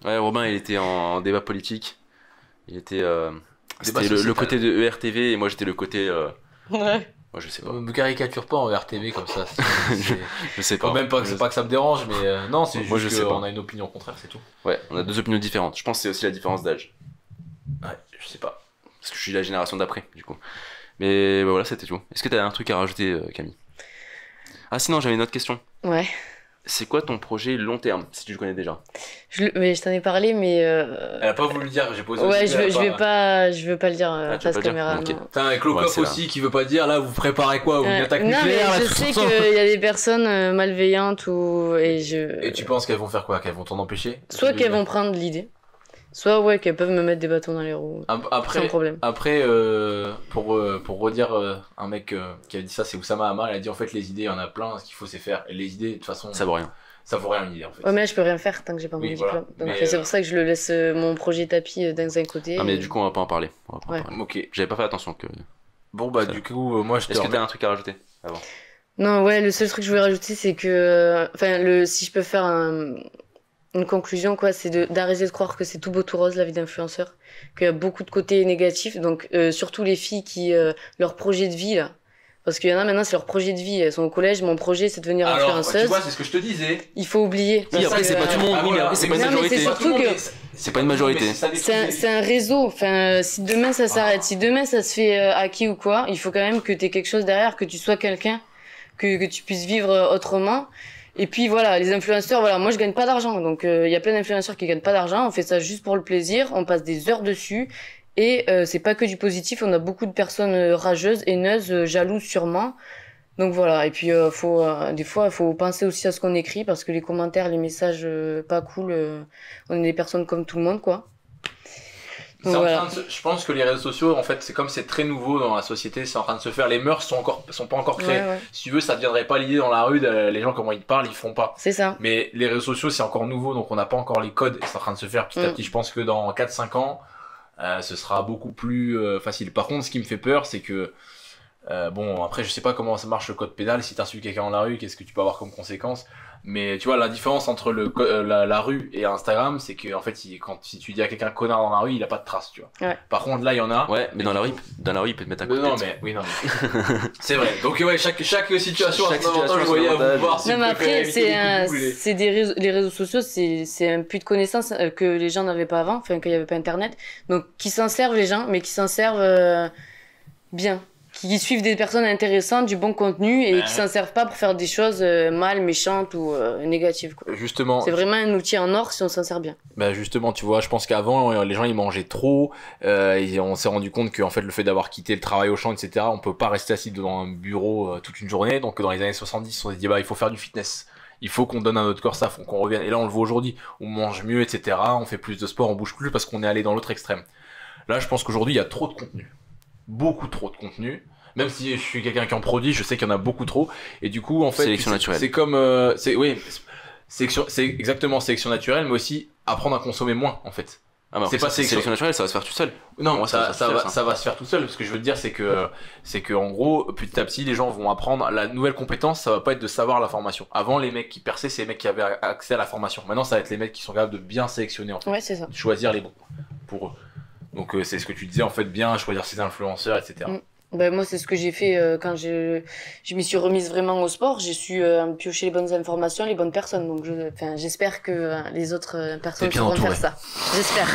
Ouais, Robin, il était en débat politique. Il était. C'était le sociétal. côté de ERTV et moi j'étais le côté. Ouais. Moi je sais pas. Me caricature pas en RTV comme ça. Je sais pas. Quand même pas que c'est pas que ça me dérange, mais non, c'est Moi, je juste sais pas. qu'on a une opinion contraire, c'est tout. Ouais, on a deux opinions différentes. Je pense que c'est aussi la différence d'âge. Ouais, je sais pas. Parce que je suis la génération d'après, du coup. Mais bah, voilà, c'était tout. Est-ce que t'as un truc à rajouter, Camille? Ah, sinon, j'avais une autre question. Ouais. C'est quoi ton projet long terme, si tu le connais déjà? Mais je t'en ai parlé, mais Elle a pas voulu le dire, j'ai posé ouais, aussi, je elle a pas- veux pas le dire Ah, tu veux face pas le dire caméra. Ok. Non. Putain, avec Lockoff Ouais, c'est aussi qui veut pas dire, là vous préparez quoi, une attaque Non, mais nucléaire là, je tout sais ça. qu'il y a des personnes malveillantes Et tu penses qu'elles vont faire quoi? Qu'elles vont t'en empêcher? soit qu'elles vont prendre l'idée, soit ouais qu'elles peuvent me mettre des bâtons dans les roues sans Après, problème. pour redire un mec qui a dit ça, c'est Oussama Hamar, il a dit en fait les idées, il y en a plein, ce qu'il faut c'est faire. Et les idées, de toute façon, Ça vaut rien. ça vaut rien une idée en fait. Ouais, mais là je peux rien faire tant que j'ai pas mon Oui, diplôme. voilà. Donc Mais, c'est pour ça que je le laisse mon projet tapis d'un côté. Non, mais et- du coup, on va pas en parler. On va pas en Ouais. parler. Ok. J'avais pas fait attention que. Bon bah Ça. du coup, moi je te Est-ce que remets- t'as un truc à rajouter avant? Non, ouais, le seul truc que je voulais rajouter, c'est que, enfin, si je peux faire une conclusion, quoi, c'est d'arrêter de croire que c'est tout beau tout rose la vie d'influenceur, qu'il y a beaucoup de côtés négatifs, donc surtout les filles qui, leur projet de vie, là, parce qu'il y en a maintenant, c'est leur projet de vie, elles sont au collège, mon projet c'est de devenir Alors, tu influenceuse, vois, c'est ce que je te disais. il faut oublier. Oui, Parce après, que, c'est pas tout le monde. Ah, Oui, mais voilà. après, c'est pas une Non, mais majorité. c'est surtout que- C'est pas une majorité. C'est un réseau, enfin, si demain ça s'arrête, si demain ça se fait hacker ou quoi, il faut quand même que t'aies quelque chose derrière, que tu sois quelqu'un, que tu puisses vivre autrement. Et puis voilà, les influenceurs, voilà, moi je gagne pas d'argent, donc il y a plein d'influenceurs qui gagnent pas d'argent, on fait ça juste pour le plaisir, on passe des heures dessus, et c'est pas que du positif, on a beaucoup de personnes rageuses, haineuses, jalouses sûrement. Donc voilà, et puis des fois, il faut penser aussi à ce qu'on écrit, parce que les commentaires, les messages pas cool, on est des personnes comme tout le monde, quoi. Donc, voilà. Je pense que les réseaux sociaux, en fait, c'est comme c'est très nouveau dans la société, c'est en train de se faire. Les mœurs sont pas encore créées. Ouais, ouais. Si tu veux, ça ne deviendrait pas l'idée dans la rue, les gens comment ils te parlent, ils font pas. C'est ça. Mais les réseaux sociaux, c'est encore nouveau, donc on n'a pas encore les codes, et c'est en train de se faire petit à petit. Je pense que dans 4-5 ans, ce sera beaucoup plus facile. Par contre, ce qui me fait peur, c'est que bon, après, je sais pas comment ça marche le code pénal. Si t'insultes quelqu'un dans la rue, qu'est-ce que tu peux avoir comme conséquence? Mais tu vois, la différence entre la rue et Instagram, c'est que en fait, si tu dis à quelqu'un connard dans la rue, il a pas de trace, tu vois. Ouais. Par contre, là, il y en a. Ouais, mais dans la rue, il peut te mettre un coup de Non, tête. mais oui, non. Mais... c'est vrai. Donc ouais, chaque situation, Chaque à ce moment-là, situation, je voyais à son vous voir si Non, vous mais préférez après, éviter les coups de boulet. c'est les réseaux sociaux, c'est un puits de connaissances que les gens n'avaient pas avant, enfin, qu'il n'y avait pas Internet. Donc, qui s'en servent les gens, mais qui s'en servent bien. Qui suivent des personnes intéressantes, du bon contenu, et qui s'en servent pas pour faire des choses mal, méchantes ou négatives, quoi. Justement. C'est vraiment un outil en or si on s'en sert bien. Bah justement, tu vois, je pense qu'avant les gens ils mangeaient trop, et on s'est rendu compte qu'en fait le fait d'avoir quitté le travail au champ, etc., on peut pas rester assis devant un bureau toute une journée. Donc dans les années 70, on s'est dit bah il faut faire du fitness, il faut qu'on donne à notre corps ça, faut qu'on revienne. Et là on le voit aujourd'hui, on mange mieux, etc., on fait plus de sport, on bouge plus parce qu'on est allé dans l'autre extrême. Là je pense qu'aujourd'hui il y a trop de contenu, beaucoup trop de contenu. Même si je suis quelqu'un qui en produit, je sais qu'il y en a beaucoup trop. Et du coup, en fait, Sélection naturelle. c'est comme, oui, c'est exactement sélection naturelle, mais aussi apprendre à consommer moins en fait. Ah bah, c'est pas sélection naturelle, ça va se faire tout seul. Non, ça va se faire tout seul. Ce que je veux te dire, c'est que en gros, petit à petit, les gens vont apprendre la nouvelle compétence. Ça va pas être de savoir la formation. Avant, les mecs qui perçaient, c'est les mecs qui avaient accès à la formation. Maintenant, ça va être les mecs qui sont capables de bien sélectionner en fait. Ouais, c'est ça. De choisir les bons pour eux. Donc c'est ce que tu disais en fait, bien choisir ses influenceurs, etc. Ben, moi, c'est ce que j'ai fait quand je m'y suis remise vraiment au sport. J'ai su piocher les bonnes informations, les bonnes personnes. Donc, j'espère que les autres personnes sauront faire ça. J'espère.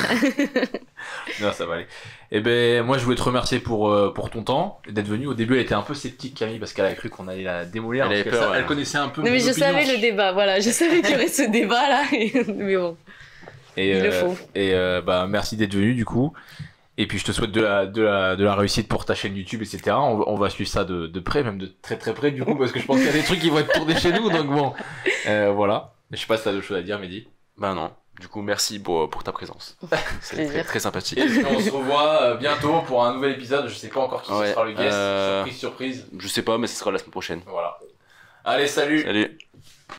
Non, ça va aller. Et ben, moi, je voulais te remercier pour ton temps, d'être venu. Au début, elle était un peu sceptique, Camille, parce qu'elle a cru qu'on allait la démolir. Elle avait peur, elle connaissait un peu. Non, mais je savais le débat. Voilà, je savais qu'il y aurait ce débat là. Mais bon. Il le faut. Et bah, merci d'être venu du coup. Et puis je te souhaite de la réussite pour ta chaîne YouTube, etc. On va suivre ça de près, même de très très près du coup, parce que je pense qu'il y a des trucs qui vont être tournés chez nous, donc bon, voilà. Je sais pas si t'as d'autres choses à dire, Mehdi. Ben non. Du coup, merci pour ta présence. C'est très, très sympathique. Et on se revoit bientôt pour un nouvel épisode. Je sais pas encore qui sera le guest. Surprise. Je sais pas, mais ce sera la semaine prochaine. Voilà. Allez, salut. Salut.